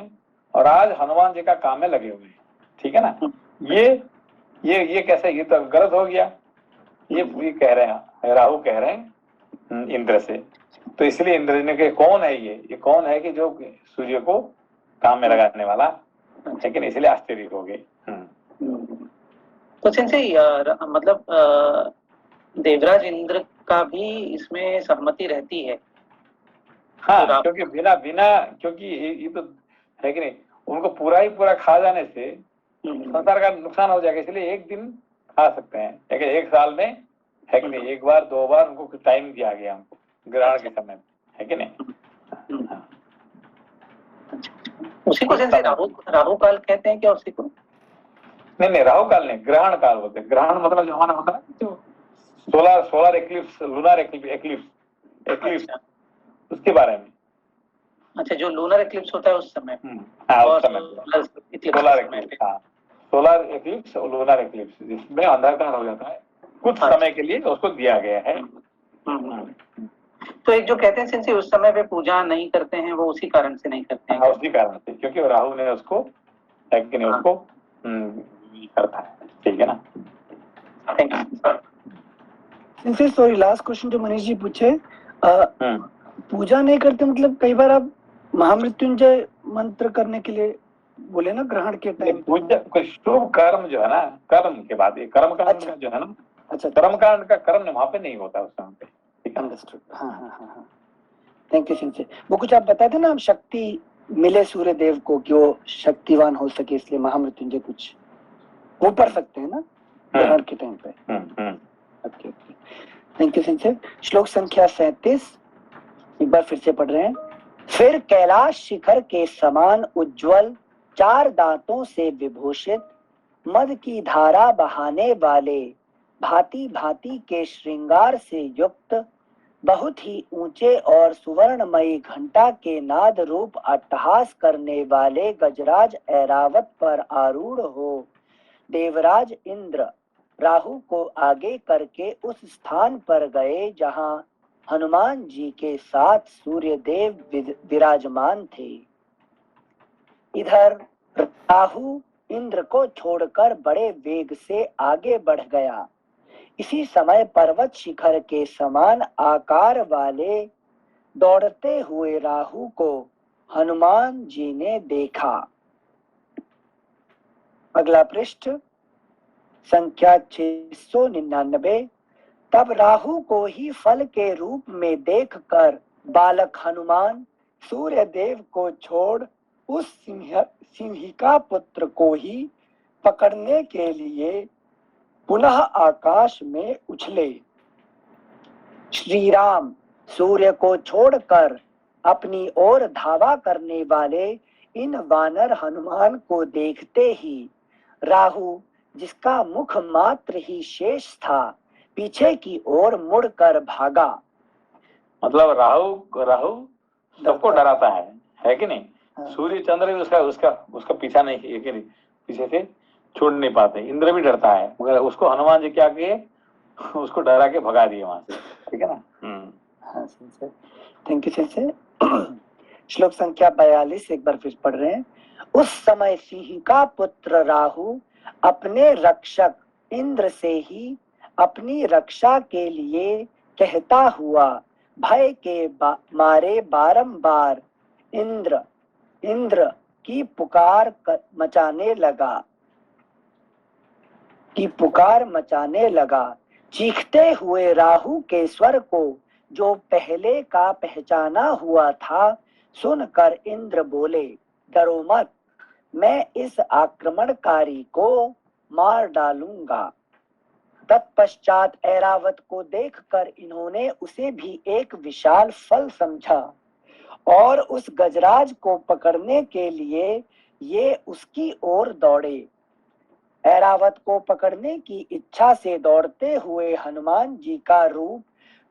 और आज हनुमान जी का काम में लगे हुए हैं, ठीक है ना। ये कैसे, ये तो गलत हो गया। ये कह रहे हैं, राहु कह रहे हैं इंद्र से। तो इसलिए इंद्र ने कहा कौन है ये कौन है कि जो सूर्य को काम में लगाने वाला, लेकिन इसलिए आश्चर्य हो गए। तो सिंसे मतलब देवराज इंद्र का भी इसमें सहमति रहती है। हाँ, तो क्योंकि क्योंकि ये तो है कि नहीं, उनको पूरा ही पूरा खा जाने से संसार का नुकसान हो जाएगा, इसलिए एक दिन खा सकते हैं, लेकिन एक साल में है कि नहीं, एक बार दो बार उनको टाइम दिया गया हमको ग्रहण के समय, है कि नहीं। उसी को सिंसे राहु काल कहते हैं क्या उसी को? नहीं, राहु काल नहीं, ग्रहण काल बोलते हैं। ग्रहण मतलब जो हमारा होता है जो सोलर एक्लिप्स, लूनर एक्लिप्स उसके बारे में। अच्छा, जो लूनर एक्लिप्स होता है उस समय। हाँ, उस समय सोलर एक्लिप्स और लूनर एक्लिप्स, जिसमें अंधकार हो जाता है कुछ समय के लिए, उसको दिया गया है। तो एक जो कहते हैं सिंसे उस समय पे पूजा नहीं करते हैं, वो उसी कारण से नहीं करते हैं। हाँ, उसी कारण से, क्योंकि राहु ने उसको उसको करता है, ठीक है ना। Thank you. सिंसे सॉरी, लास्ट क्वेश्चन जो मनीष जी पूछे, पूजा नहीं करते मतलब कई बार आप महामृत्युंजय मंत्र करने के लिए बोले ना ग्रहण के टाइम। पूजा कोई शुभ कर्म जो है ना, कर्म के बाद ये कर्म कांड का जो है ना, अच्छा, कर्म कांड का कर्म वहां पे नहीं होता उस समय पे, ठीक है। अंडरस्टूड। हाँ, थैंक यू सिंसे। वो कुछ आप बताते ना, हम शक्ति मिले सूर्य देव को कि वो शक्तिवान हो सके, इसलिए महामृत्युंजय कुछ वो पढ़ सकते हैं ना ग्रहण के टाइम पे। ओके, थैंक यू सिंसे। श्लोक संख्या 37 एक बार फिर से पढ़ रहे हैं। फिर कैलाश शिखर के समान उज्जवल, 4 दांतों से विभूषित, मद की धारा बहाने वाले, भांति भांति के श्रृंगार से युक्त, बहुत ही ऊंचे और सुवर्णमयी घंटा के नाद रूप अट्टहास करने वाले गजराज ऐरावत पर आरूढ़ हो देवराज इंद्र राहु को आगे करके उस स्थान पर गए जहां हनुमान जी के साथ सूर्य देव विराजमान थे। इधर राहु इंद्र को छोड़कर बड़े वेग से आगे बढ़ गया। इसी समय पर्वत शिखर के समान आकार वाले दौड़ते हुए राहु को हनुमान जी ने देखा। अगला पृष्ठ संख्या 699। तब राहु को ही फल के रूप में देखकर बालक हनुमान सूर्य देव को छोड़ उस सिंहिका पुत्र को ही पकड़ने के लिए पुनः आकाश में उछले। श्री राम सूर्य को छोड़कर अपनी ओर धावा करने वाले इन वानर हनुमान को देखते ही राहु, जिसका मुख मात्र ही शेष था, पीछे की ओर मुड़कर भागा। मतलब राहु सबको डराता है कि नहीं। हाँ। सूर्य चंद्र भी उसका पीछा नहीं, पीछे से छोड़ नहीं पाते। इंद्र भी डरता है, मगर उसको हनुमान जी क्या किए, उसको डरा के भगा दिए वहां से, ठीक है ना। हाँ, थैंक यू सर। श्लोक संख्या 42 एक बार फिर पढ़ रहे हैं। उस समय सिंह का पुत्र राहु अपने रक्षक इंद्र से ही अपनी रक्षा के लिए कहता हुआ भय के मारे बारंबार इंद्र इंद्र की पुकार मचाने लगा। चीखते हुए राहु के स्वर को जो पहले का पहचाना हुआ था सुनकर इंद्र बोले, डरो मत, मैं इस आक्रमणकारी को मार डालूंगा। तत्पश्चात ऐरावत को देखकर इन्होंने उसे भी एक विशाल फल समझा और उस गजराज को पकड़ने के लिए ये उसकी ओर दौड़े। ऐरावत को पकड़ने की इच्छा से दौड़ते हुए हनुमान जी का रूप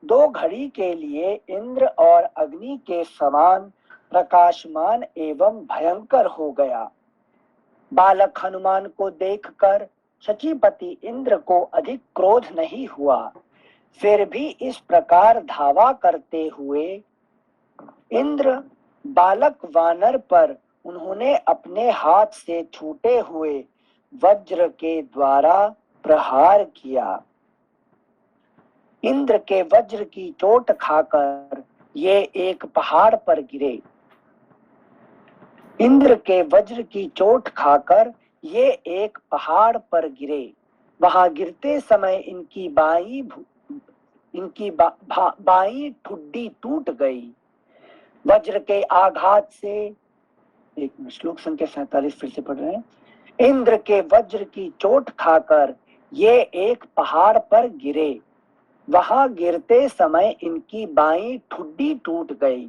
2 घड़ी के लिए इंद्र और अग्नि के समान प्रकाशमान एवं भयंकर हो गया। बालक हनुमान को देखकर शचीपति इंद्र को अधिक क्रोध नहीं हुआ, फिर भी इस प्रकार धावा करते हुए इंद्र बालक वानर पर उन्होंने अपने हाथ से छूटे हुए वज्र के द्वारा प्रहार किया। इंद्र के वज्र की चोट खाकर ये एक पहाड़ पर गिरे। इंद्र के वज्र की चोट खाकर ये एक पहाड़ पर गिरे। वहां गिरते समय इनकी बाई ठुड्डी टूट गई। वज्र के आघात से एक श्लोक संख्या 47 फिर से पढ़ रहे हैं। इंद्र के वज्र की चोट खाकर ये एक पहाड़ पर गिरे। वहां गिरते समय इनकी बाई ठुड्डी टूट गई।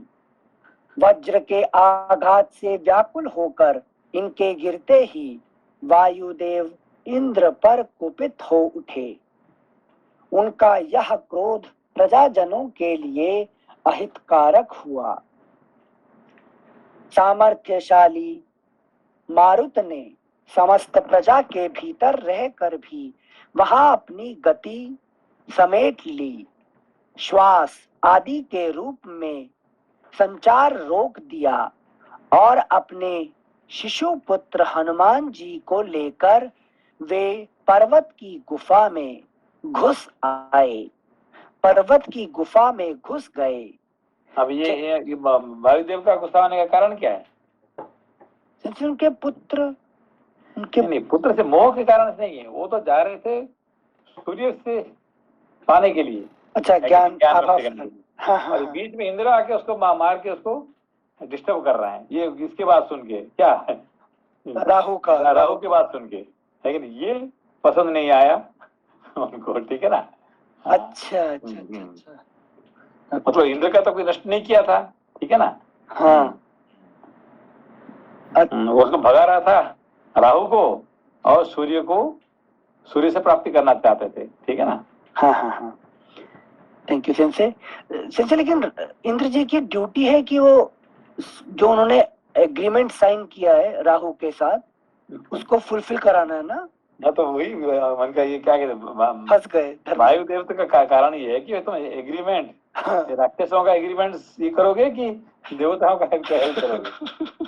वज्र के आघात से व्याकुल होकर इनके गिरते ही वायुदेव इंद्र पर कुपित हो उठे। उनका यह क्रोध प्रजाजनों के लिए अहितकारक हुआ। सामर्थ्यशाली मारुत ने समस्त प्रजा के भीतर रहकर भी वहां अपनी गति समेट ली। श्वास आदि के रूप में संचार रोक दिया और अपने शिशु पुत्र हनुमान जी को लेकर वे पर्वत की गुफा में घुस आए। पर्वत की गुफा में घुस गए। अब ये वायुदेव का गुस्सा होने का कारण क्या है? उनके पुत्र नहीं, पुत्र से मोह के कारण से नहीं है, वो तो जा रहे थे सूर्य से पाने के लिए। अच्छा, ज्ञान प्राप्त करने के लिए। हाँ। और बीच में इंद्र आके उसको मार के उसको डिस्टर्ब कर रहा है। ये इसके बात सुन के क्या है, राहु की बात सुन के, लेकिन ये पसंद नहीं आया उनको, ठीक है ना। अच्छा। मतलब इंद्र का तो कोई नष्ट नहीं किया था, ठीक है ना। हाँ। वो उसको भगा रहा था राहु को, और सूर्य से प्राप्ति करना चाहते थे, ठीक है ना। हाँ। Thank you sensei. लेकिन इंद्र जी की ड्यूटी है कि वो जो उन्होंने एग्रीमेंट साइन किया है राहु के साथ, उसको फुलफिल कराना है ना। तो वही मन का ये क्या कहते, फंस गए। वायुदेव का कारण ये है कि तुम एग्रीमेंट, राक्षसों का एग्रीमेंट ये करोगे कि देवताओं का हेल्प करोगे,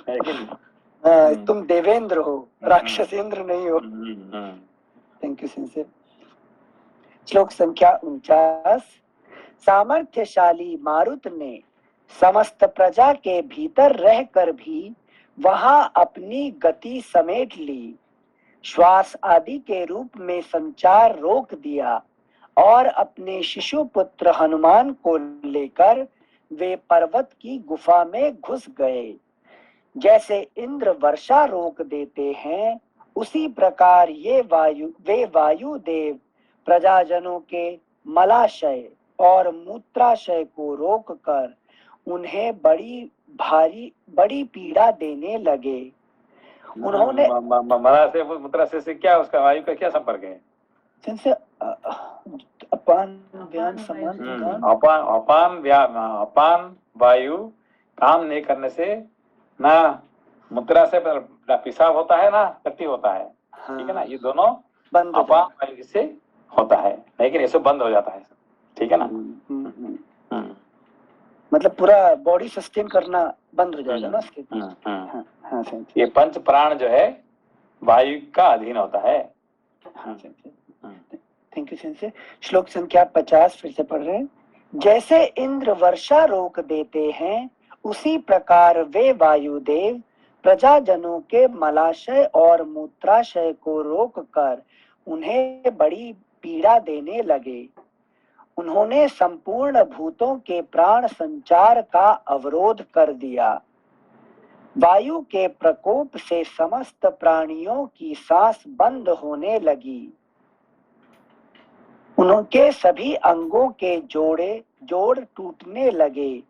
है कि नहीं? तुम देवेंद्र हो, राक्षस इंद्र नहीं हो। Thank you sensei. श्लोक संख्या 49। सामर्थ्यशाली मारुत ने समस्त प्रजा के भीतर रहकर भी वहां अपनी गति समेट ली। श्वास आदि के रूप में संचार रोक दिया और अपने शिशु पुत्र हनुमान को लेकर वे पर्वत की गुफा में घुस गए। जैसे इंद्र वर्षा रोक देते हैं, उसी प्रकार वे वायुदेव प्रजाजनों के मलाशय और मूत्राशय को रोककर उन्हें बड़ी पीड़ा देने लगे। उन्होंने मूत्राशय से क्या, उसका वायु का क्या संपर्क है? अपान वायु काम नहीं करने से ना मूत्राशय पर पेशाब होता है ना टट्टी होता है, ठीक है ना। ये दोनों अपान वायु से होता है, लेकिन ये सब बंद हो जाता है, ठीक है ना। मतलब पूरा बॉडी सस्टेन करना बंद हो जाएगा ना उसके। हम्म। हाँ सही से। ये पंच प्राण जो है वायु का अधीन होता है। हाँ सही से। Thank you sensei. श्लोक संख्या 50 फिर से पढ़ रहे हैं। जैसे इंद्र वर्षा रोक देते हैं, उसी प्रकार वे वायुदेव प्रजाजनों के मलाशय और मूत्राशय को रोककर उन्हें बड़ी पीड़ा देने लगे। उन्होंने संपूर्ण भूतों के प्राण संचार का अवरोध कर दिया। वायु के प्रकोप से समस्त प्राणियों की सांस बंद होने लगी। उनके सभी अंगों के जोड़ टूटने लगे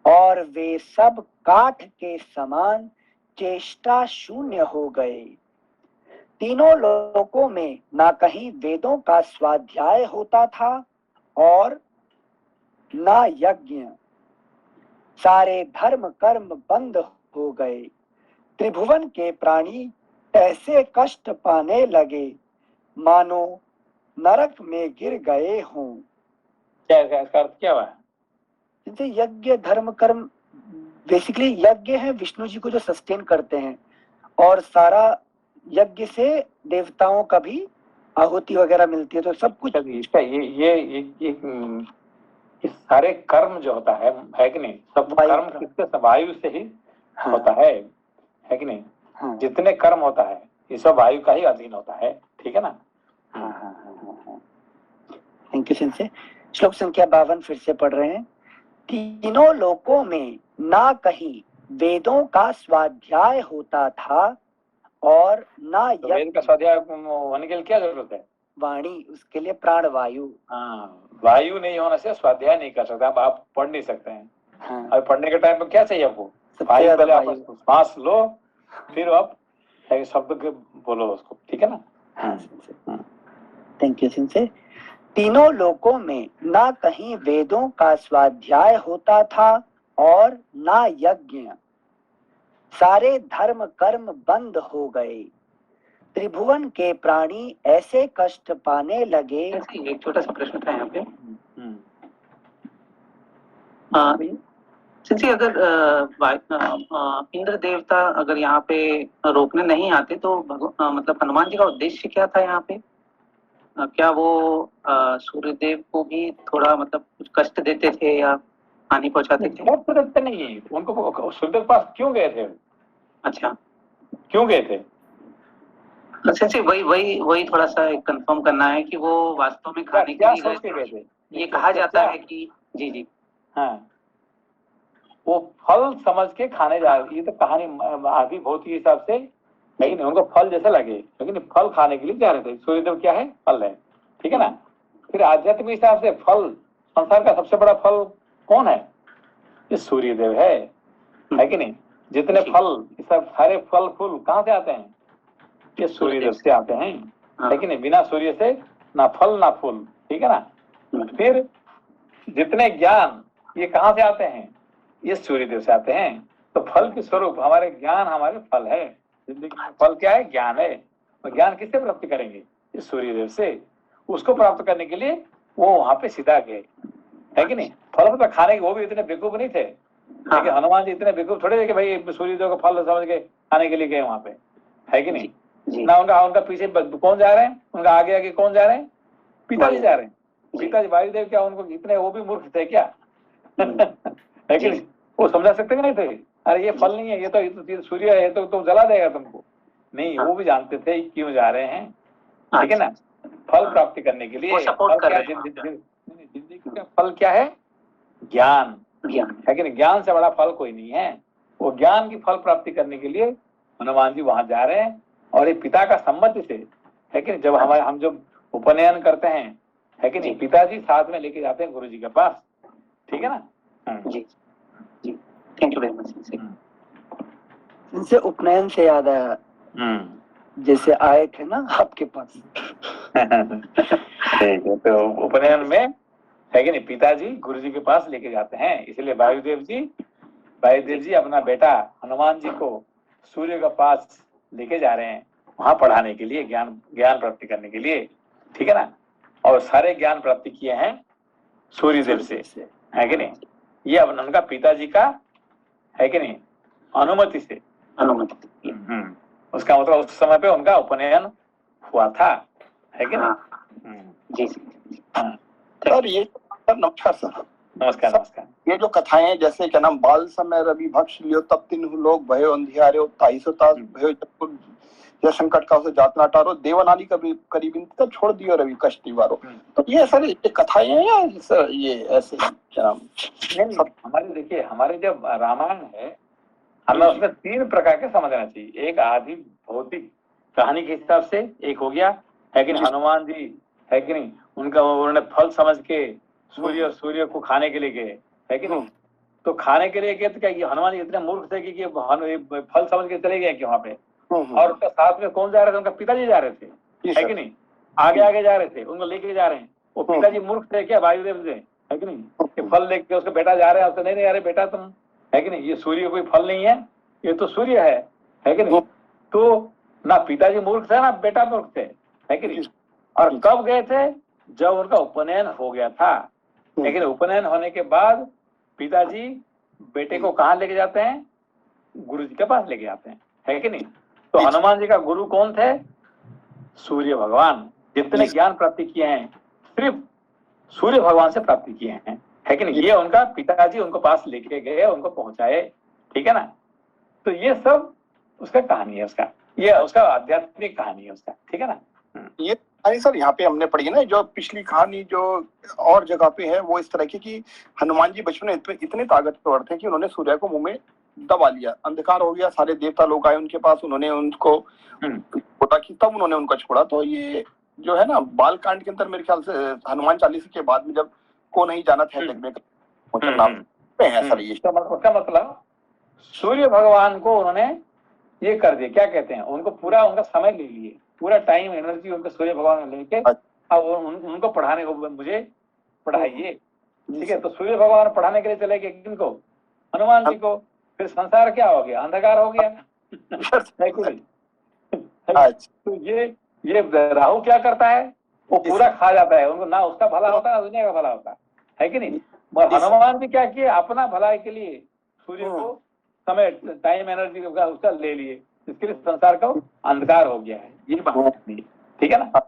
और वे सब काठ के समान चेष्टा शून्य हो गए। तीनों लोकों में ना कहीं वेदों का स्वाध्याय होता था और ना यज्ञ। सारे धर्म कर्म बंद हो गए। त्रिभुवन के प्राणी ऐसे कष्ट पाने लगे मानो नरक में गिर गए हों। क्या इसका अर्थ क्या हुआ? जैसे यज्ञ धर्म कर्म बेसिकली यज्ञ है विष्णु जी को जो सस्टेन करते हैं, और सारा यज्ञ से देवताओं का भी आहुति वगैरह मिलती है, तो सब कुछ इसका ये सारे कर्म जो होता है कि नहीं, सब कर्म किससे? वायु से ही होता है कि नहीं? हाँ। जितने कर्म होता है ये सब वायु का ही अधीन होता है, ठीक है ना? Thank you sensei. श्लोक संख्या 52 फिर से पढ़ रहे हैं। तीनों लोकों में ना कहीं वेदों का स्वाध्याय होता था और ना तो वेद का स्वाध्याय होने के लिए क्या जरूरत है? वाणी, उसके लिए प्राण वायु। हाँ, वायु नहीं होने से स्वाध्याय नहीं कर सकते आप पढ़ नहीं सकते हैं। हाँ। अब पढ़ने के टाइम पे क्या चाहिए आपको? वायु, पहले आप सांस लो, फिर आप शब्द बोलो उसको, ठीक है ना? हाँ। Thank you sensei. तीनों लोकों में ना कहीं वेदों का स्वाध्याय होता था और ना यज्ञ। सारे धर्म कर्म बंद हो गए। त्रिभुवन के प्राणी ऐसे कष्ट पाने लगे। एक छोटा सा प्रश्न था यहाँ पे। सिंसी अगर इंद्र देवता अगर यहाँ पे रोकने नहीं आते तो मतलब हनुमान जी का उद्देश्य क्या था यहाँ पे? क्या वो सूर्यदेव को भी थोड़ा मतलब कुछ कष्ट देते थे या हानि पहुंचाते थे? कष्ट नहीं, उनको सूर्यदेव के पास क्यों गए थे? अच्छा, क्यों गए थे? अच्छा, वही थोड़ा सा कंफर्म करना है कि वो वास्तव में खाने के लिए गए थे। ये कहा जाता है कि जी हाँ, वो फल समझ के खाने जा रही है। तो कहानी आदि भौतिक हिसाब से लेकिन उनको फल जैसे लगे, लेकिन फल खाने के लिए जा रहे थे। सूर्यदेव क्या है? फल है, ठीक है ना? फिर आध्यात्मिक हिसाब से फल, संसार का सबसे बड़ा फल कौन है? ये सूर्यदेव है कि नहीं? जितने फल, सब सारे फल फूल कहाँ से आते हैं? ये सूर्यदेव से आते हैं, लेकिन बिना सूर्य से ना फल ना फूल, ठीक है ना? फिर जितने ज्ञान ये कहाँ से आते हैं? ये सूर्यदेव से आते हैं। तो फल के स्वरूप हमारे ज्ञान, हमारे फल है। जिंदगी में फल क्या है? ज्ञान है। और ज्ञान किससे प्राप्त करेंगे? इस सूर्यदेव से। उसको प्राप्त करने के लिए वो वहां पे सीधा गए, है कि नहीं? फल तो खाने के वो भी इतने बेवकूफ नहीं थे, लेकिन हनुमान जी इतने बेवकूफ थोड़े थे कि भाई सूर्यदेव का फल समझ के खाने के लिए गए वहां पे, है कि नहीं? ना उनका पीछे कौन जा रहे हैं, उनका आगे आगे कौन जा रहे हैं? पिताजी जा रहे हैं। पिताजी वायुदेव क्या उनको इतने वो भी मूर्ख थे क्या? है कि नहीं? वो समझा सकते नहीं थे, अरे ये फल नहीं है, ये तो सूर्य है, तो जला देगा तुमको। नहीं, वो भी जानते थे क्यों जा रहे हैं, ठीक है ना? फल प्राप्ति करने के लिए। जिंदगी का फल क्या है? ज्ञान है कि नहीं? ज्ञान से बड़ा फल कोई नहीं है। वो ज्ञान की फल प्राप्ति करने के लिए हनुमान जी वहां जा रहे हैं। और ये पिता का सम्मति से, है कि नहीं? जब हम जब उपनयन करते हैं, है कि नहीं, पिताजी साथ में लेके जाते हैं गुरु जी के पास, ठीक है ना? जी जी, थैंक यू वेरी मच। इनसे उपनयन से याद आया, जैसे आए थे ना आपके पास। ठीक है, तो उपनयन में, है कि नहीं, पिताजी गुरु जी के पास लेके जाते हैं। इसलिए वायुदेव जी अपना बेटा हनुमान जी को सूर्य के पास लेके जा रहे हैं, वहां पढ़ाने के लिए, ज्ञान प्राप्ति करने के लिए, ठीक है ना? और सारे ज्ञान प्राप्ति किए हैं सूर्यदेव से, है कि नहीं? ये अब उनका पिताजी का है कि नहीं, अनुमति से। अनुमति। उसका मतलब उस समय पे उनका उपनयन हुआ था, है कि नहीं? जी सर ये नमस्कार सर। नमस्कार नमस्कार। ये जो कथाएं हैं, जैसे क्या नाम, बाल समय रवि भक्ष लियो तब तीन लोग भयो अंधियारे ताईसो तास भयो जब संकट का उसे जातना टारो देवनाली करीब तब छोड़ दियो रवि कष्टी वारो। तो ये सर ये कथाएं हैं या सर ये ऐसे क्या नाम? नहीं, हमारे देखिए, हमारे जब रामायण है, हमें उसमें तीन प्रकार के समझना चाहिए। एक आदि भौतिक कहानी के हिसाब से एक हो गया, है कि नहीं, हनुमान जी है कि नहीं, उनका उन्होंने फल समझ के सूर्य को खाने के लिए गए, है कि नहीं। तो खाने के लिए गए तो क्या ये हनुमान जी इतने मूर्ख थे कि फल समझ के चले गए कि वहां पे, और उसका साथ में कौन जा रहे थे, उनका पिताजी जा रहे थे, है कि नहीं, आगे आगे जा रहे थे, उनको लेके जा रहे हैं। वो पिताजी मूर्ख थे क्या, वायुदेव थे, है कि नहीं, कि फल लेके उसका बेटा जा रहे हैं, उससे नहीं अरे बेटा तुम, है कि नहीं, ये सूर्य कोई फल नहीं है, ये तो सूर्य है कि नहीं। तो ना पिताजी मूर्ख थे ना बेटा मूर्ख थे, है कि नहीं। और कब गए थे, जब उनका उपनयन हो गया था, लेकिन उपनयन होने के बाद पिताजी बेटे को कहाँ लेके जाते हैं, गुरु जी के पास लेके जाते हैं, है कि नहीं। तो हनुमान जी का गुरु कौन थे, सूर्य भगवान। जितने ज्ञान प्राप्ति किए हैं सिर्फ सूर्य भगवान से प्राप्ति किए हैं, है कि नहीं। ये उनका पिताजी उनको पास लेके गए, उनको पहुंचाए, ठीक है ना। तो ये सब उसका कहानी है, उसका ये उसका आध्यात्मिक कहानी है उसका, ठीक है ना। ये कहानी सर यहाँ पे हमने पढ़ी है ना, जो पिछली कहानी जो और जगह पे है वो इस तरह की कि हनुमान जी बचपन में इतने ताकतवर थे कि उन्होंने सूर्य को मुंह में दबा लिया, अंधकार हो गया, सारे देवता लोग आए उनके पास, उन्होंने उनको बोला कि तब उन्होंने उनको छोड़ा। तो ये जो है ना बाल कांड के अंदर मेरे ख्याल से हनुमान चालीसा के बाद में जब को नहीं जाना था जग में है सर। ये उसका मतलब सूर्य भगवान को उन्होंने ये कर दिया, क्या कहते हैं, उनको पूरा उनका समय ले लिए, पूरा टाइम एनर्जी उनका सूर्य भगवान ने लेके अब उनको पढ़ाने को, मुझे पढ़ाइए, ठीक है। तो सूर्य भगवान पढ़ाने के लिए चले गए किनको, हनुमान जी को। फिर संसार क्या हो गया, अंधकार हो गया, है कि नहीं। तो ये राहु क्या करता है, वो पूरा खा जाता है, उनको ना उसका भला होता है ना दुनिया का भला होता है कि नहीं। हनुमान जी क्या किए, अपना भलाई के लिए सूर्य को समय टाइम एनर्जी उसका ले लिए, इसके लिए संसार का अंधकार हो गया है, ये बात ठीक है ना।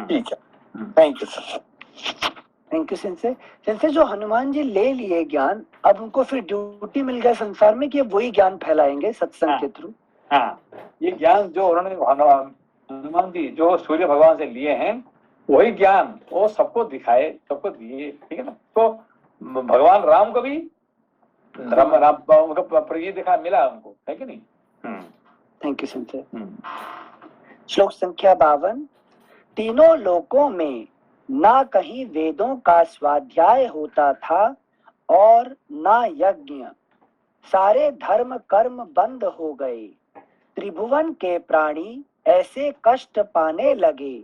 ठीक है, thank you sir. Thank you sensei. Sensei जो हनुमान जी ले लिए ज्ञान, अब उनको फिर ड्यूटी मिल गया संसार में कि वही ज्ञान फैलाएंगे सत्संग के थ्रू। हाँ, ये ज्ञान जो उन्होंने हनुमान जी जो सूर्य भगवान से लिए हैं, वही ज्ञान वो सबको दिखाए, सबको दिए, ठीक है ना। तो भगवान राम को भी ये दिखा मिला उनको, है कि नहीं। Thank you sensei. श्लोक संख्या 52। तीनों लोकों में ना कहीं वेदों का स्वाध्याय होता था और ना यज्ञ, सारे धर्म कर्म बंद हो गए, त्रिभुवन के प्राणी ऐसे कष्ट पाने लगे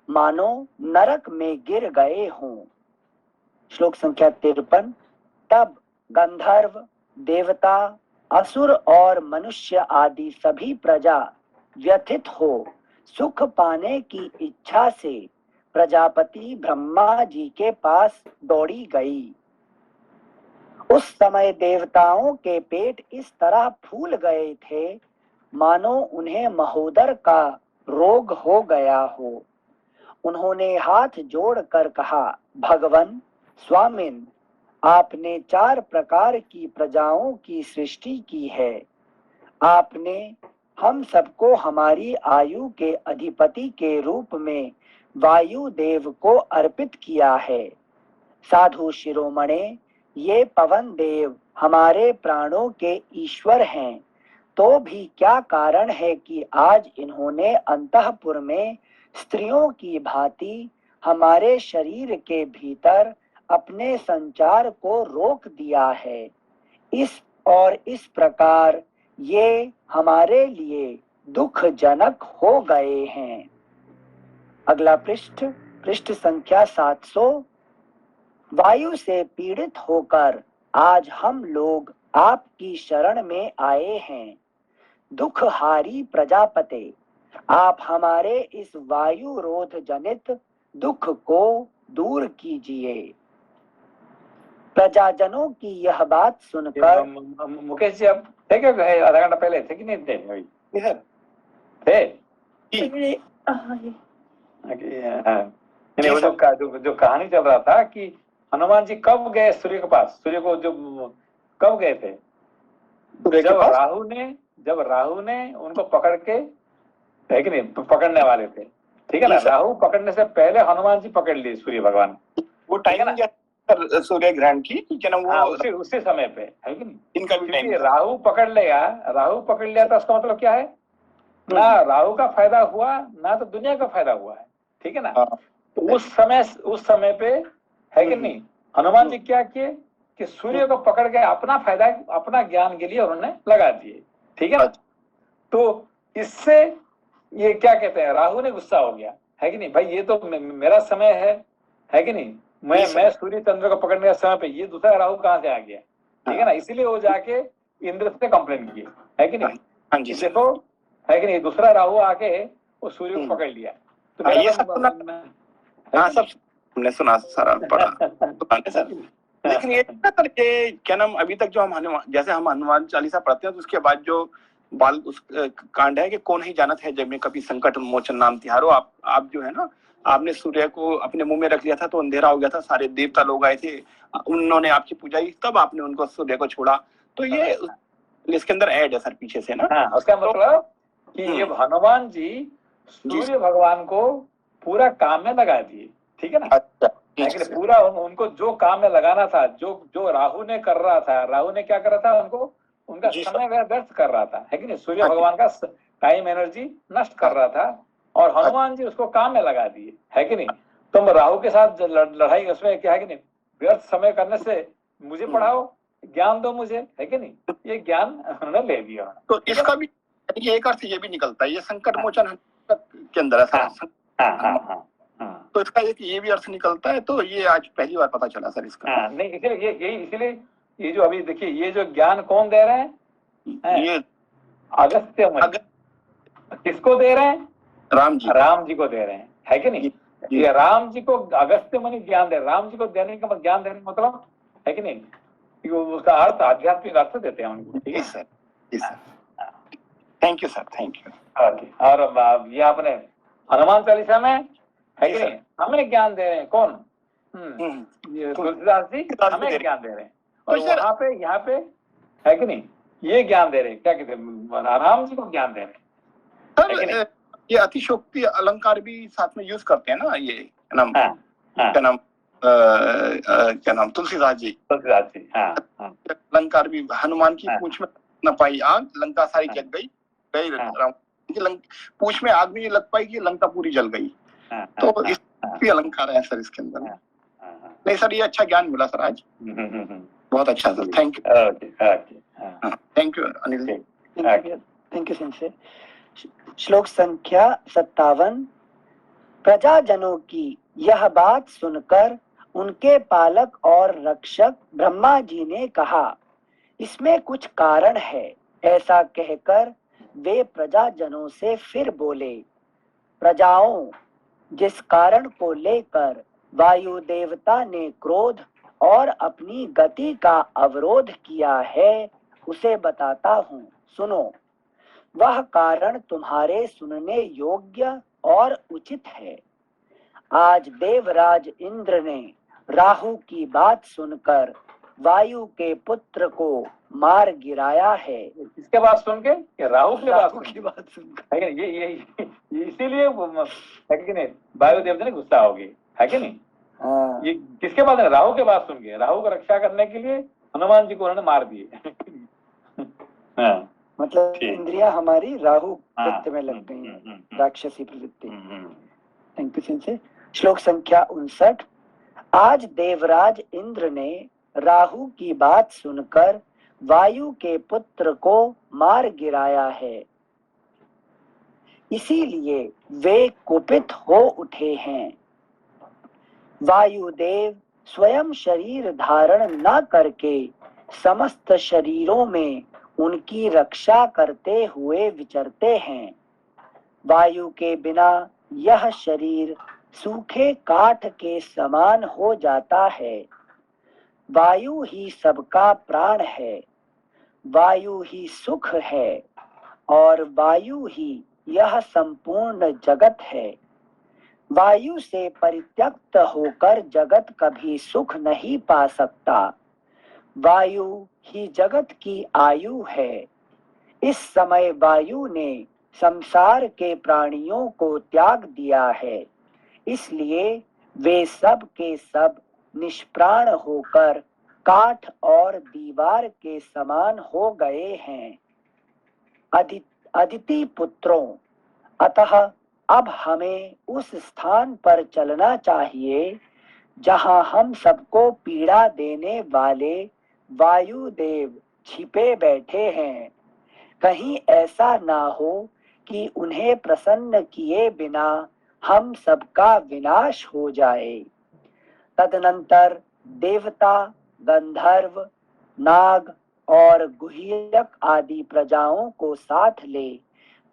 मानो नरक में गिर गए हों। श्लोक संख्या 53। तब गंधर्व, देवता, असुर और मनुष्य आदि सभी प्रजा व्यथित हो सुख पाने की इच्छा से प्रजापति ब्रह्मा जी के पास दौड़ी गई। उस समय देवताओं के पेट इस तरह फूल गए थे मानो उन्हें महोदर का रोग हो गया हो। उन्होंने हाथ जोड़कर कहा, भगवन स्वामिन, आपने 4 प्रकार की प्रजाओं की सृष्टि की है। आपने हम सबको हमारी आयु के अधिपति के रूप में वायु देव को अर्पित किया है। साधु शिरोमणे, ये पवन देव हमारे प्राणों के ईश्वर हैं, तो भी क्या कारण है कि आज इन्होंने अंतःपुर में स्त्रियों की भांति हमारे शरीर के भीतर अपने संचार को रोक दिया है। इस प्रकार ये हमारे लिए दुखजनक हो गए हैं। अगला पृष्ठ संख्या 700। वायु से पीड़ित होकर आज हम लोग आपकी शरण में आए हैं। दुखहारी प्रजापते, आप हमारे इस वायु रोध जनित दुख को दूर कीजिए। प्रजाजनों की यह बात सुनकर मुकेश जी अब थे क्या, आधा घंटा पहले थे कि नहीं थे अभी? थे नहीं, वो जो कहानी चल रहा था कि हनुमान जी कब गए सूर्य के पास, सूर्य को जो कब गए थे? जब राहु ने उनको पकड़ के, है कि नहीं, पकड़ने वाले थे, ठीक है ना। राहु पकड़ने से पहले हनुमान जी पकड़ लिए सूर्य भगवान। वो टाइम सूर्य ग्रहण की क्या ना, वो उसी समय पे, है कि नहीं? इनका भी टाइम राहु पकड़ लिया तो उसका मतलब क्या है, ना राहु का फायदा हुआ ना तो दुनिया का फायदा हुआ है, ठीक है ना। तो उस समय पे, है कि नहीं, हनुमान जी क्या किए कि सूर्य को पकड़ के अपना फायदा, अपना ज्ञान के लिए उन्होंने लगा दिए, ठीक है ना। तो इससे ये क्या कहते हैं, राहु ने गुस्सा हो गया, है कि नहीं, भाई ये तो मेरा समय है कि नहीं, मैं सूर्य चंद्र को पकड़ने का समय पे ये दूसरा राहु कहाँ से आ गया, ठीक है ना। इसीलिए वो जाके इंद्र से कंप्लेन किए, है कि नहीं। हाँ जी, देखो, है कि नहीं, दूसरा राहु आके वो सूर्य को पकड़ लिया। तो सब हमने सुना, सारा पढ़ा सर। लेकिन ये क्या नाम, अभी तक जो हम जैसे हम हनुमान चालीसा पढ़ते हैं तो उसके बाद जो बाल उस कांड है कि कौन ही जानत है जब में कभी संकट मोचन नाम तिहारो, आप जो है ना, आपने सूर्य को अपने मुंह में रख लिया था तो अंधेरा हो गया था, सारे देवता लोग आए थे, उन्होंने आपकी पूजा की, तब आपने उनको सूर्य को छोड़ा। तो ये इसके अंदर ऐड है सर पीछे से ना। उसका मतलब कि ये हनुमान जी सूर्य भगवान को पूरा काम में लगा दिए, ठीक है ना। पूरा उनको जो काम में लगाना था, जो राहु ने कर रहा था, राहु ने क्या कर रहा था, उनको उनका समय व्यर्थ कर रहा था, है कि नहीं, सूर्य भगवान का टाइम एनर्जी नष्ट कर रहा था, और हनुमान जी उसको काम में लगा दिए, है कि नहीं। तुम राहु के साथ लड़ाई, उसमें क्या है कि नहीं, व्यर्थ समय करने से मुझे पढ़ाओ, ज्ञान दो मुझे, है कि नहीं, ये ज्ञान उन्होंने ले लिया। तो इसका भी एक अर्थ ये भी निकलता है, ये संकट मोचन के अंदर है। तो इसका ये भी अर्थ निकलता है, तो ये आज पहली बार पता चला सर इसका। नहीं, इसीलिए ये जो अभी देखिए, ये जो ज्ञान कौन दे रहे हैं, ये अगस्त्य मुनि। किसको दे रहे हैं? राम जी को दे रहे हैं, है कि नहीं। ये राम जी को अगस्त्य मुनि ज्ञान दे, राम जी को देने का ज्ञान देने का मतलब, है कि नहीं, उसका अर्थ आध्यात्मिक अर्थ देते हैं उनको, ठीक है sir. Thank you sir, thank you. और ये आपने हनुमान चालीसा में, है कि नहीं, हमें ज्ञान दे रहे हैं कौन, तुलसीदास जी हमें ज्ञान दे रहे हैं, और यहाँ पे है कि नहीं, ये ज्ञान दे रहे हैं, क्या कहते हैं, राम जी को ज्ञान दे रहे हैं। ये अतिशोक्ति अलंकार भी साथ में यूज करते हैं ना, ये क्या नाम तुलसीदास जी। अलंकार भी, हनुमान की पूंछ में न पाई आग, लंका सारी जग गई, राम की पूंछ में आग नहीं लग पाई कि लंका पूरी जल गई। तो इस भी अलंकार है सर इसके अंदर। नहीं सर, ये अच्छा ज्ञान मिला सर आज, बहुत अच्छा sir, thank you. Thank you Anil ji, thank you Singh. श्लोक संख्या 57। प्रजाजनों की यह बात सुनकर उनके पालक और रक्षक ब्रह्मा जी ने कहा, इसमें कुछ कारण है। ऐसा कहकर वे प्रजाजनों से फिर बोले, प्रजाओं, जिस कारण को लेकर वायु देवता ने क्रोध और अपनी गति का अवरोध किया है, उसे बताता हूँ, सुनो। वह कारण तुम्हारे सुनने योग्य और उचित है। आज देवराज इंद्र ने राहु की बात सुनकर वायु के पुत्र को मार गिराया है। किसके बात सुन के? राहु की बात सुनकर। ये इसीलिए वायु देवता ने गुस्सा हो गई, है कि नहीं। ये किसके बात है? राहु के बात सुन के। राहु को रक्षा करने के लिए हनुमान जी को उन्होंने मार दिए। मतलब इंद्रियां हमारी राहु प्रवृत्ति में लग गई हैं, राक्षसी प्रवृत्ति। Thank you Singh. श्लोक संख्या 59। आज देवराज इंद्र ने राहु की बात सुनकर वायु के पुत्र को मार गिराया है, इसीलिए वे कुपित हो उठे हैं। वायुदेव स्वयं शरीर धारण न करके समस्त शरीरों में उनकी रक्षा करते हुए विचरते हैं। वायु के बिना यह शरीर सूखे काठ के समान हो जाता है। वायु ही सबका प्राण है, वायु ही सुख है और वायु ही यह संपूर्ण जगत है। वायु से परित्यक्त होकर जगत कभी सुख नहीं पा सकता। वायु ही जगत की आयु है। इस समय वायु ने संसार के प्राणियों को त्याग दिया है, इसलिए वे सब के सब निष्प्राण होकर काठ और दीवार के समान हो गए हैं। अदिति पुत्रों, अतः अब हमें उस स्थान पर चलना चाहिए जहां हम सबको पीड़ा देने वाले वायुदेव छिपे बैठे हैं। कहीं ऐसा ना हो कि उन्हें प्रसन्न किए बिना हम सबका विनाश हो जाए। तदनंतर देवता, गंधर्व, नाग और गुह्यक आदि प्रजाओं को साथ ले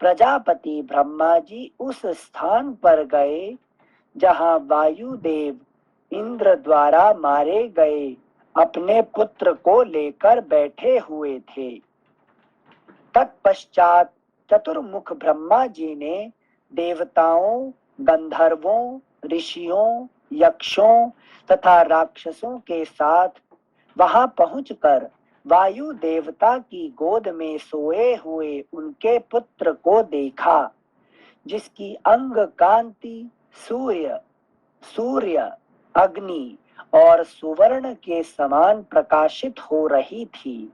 प्रजापति ब्रह्मा जी उस स्थान पर गए जहां वायुदेव इंद्र द्वारा मारे गए अपने पुत्र को लेकर बैठे हुए थे। तत्पश्चात चतुर्मुख ब्रह्मा जी ने देवताओं, गंधर्वों, ऋषियों, यक्षों तथा राक्षसों के साथ वहां पहुंचकर वायु देवता की गोद में सोए हुए उनके पुत्र को देखा, जिसकी अंग कांति सूर्य, अग्नि और सुवर्ण के समान प्रकाशित हो रही थी।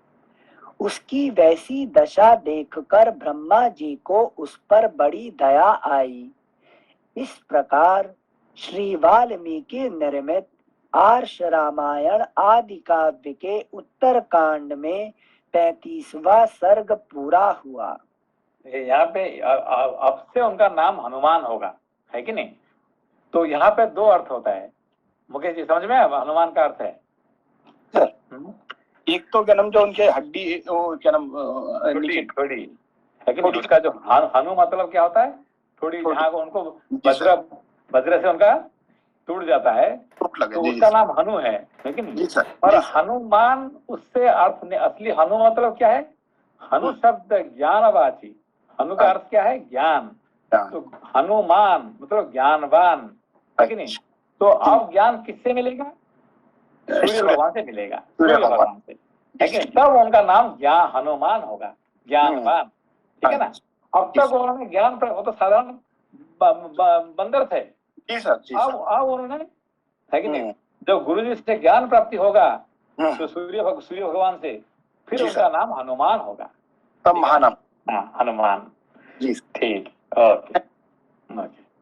उसकी वैसी दशा देखकर ब्रह्मा जी को उस पर बड़ी दया आई। इस प्रकार श्री वाल्मीकि निर्मित आर्ष रामायण आदि काव्य के उत्तर कांड में 35वां सर्ग पूरा हुआ। यहाँ पे अब से उनका नाम हनुमान होगा, है कि नहीं? तो यहाँ पे दो अर्थ होता है। मुकेश जी समझ में आया हनुमान का अर्थ है? एक तो क्या नाम जो उनके हड्डी वो क्या नाम थोड़ी है कि नहीं? उसका जो हनु मतलब क्या होता है? थोड़ी जहाँ को उनको वज्र से उनका टूट जाता है तो उसका नाम हनु है कि नहीं? और हनुमान उससे अर्थ ने असली हनु मतलब क्या है? हनु शब्द ज्ञानवाची, हनु का अर्थ क्या है? ज्ञान। तो हनुमान मतलब ज्ञानवान, है कि नहीं? तो अब ज्ञान किससे मिलेगा? सूर्य भगवान से मिलेगा, सूर्य भगवान से, है कि नहीं? तब उनका नाम ज्ञान हनुमान होगा, ज्ञानवान, ठीक है ना? अब तक उन्होंने ज्ञान वो तो साधारण बंदर थे, अब उन्होंने, है कि नहीं, जब गुरु जी से ज्ञान प्राप्ति होगा तो सूर्य भगवान से, फिर उनका नाम हनुमान होगा, तब महानाम। हाँ, हनुमान जी। ठीक, ओके,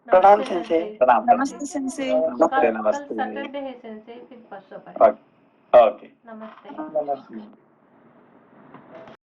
प्रणाम सेंसे। प्रणाम। नमस्ते सेंसे। नमस्ते। सैटरडे है सेंसे, फिर परसों पढ़ेंगे। ओके, नमस्ते। नमस्ते।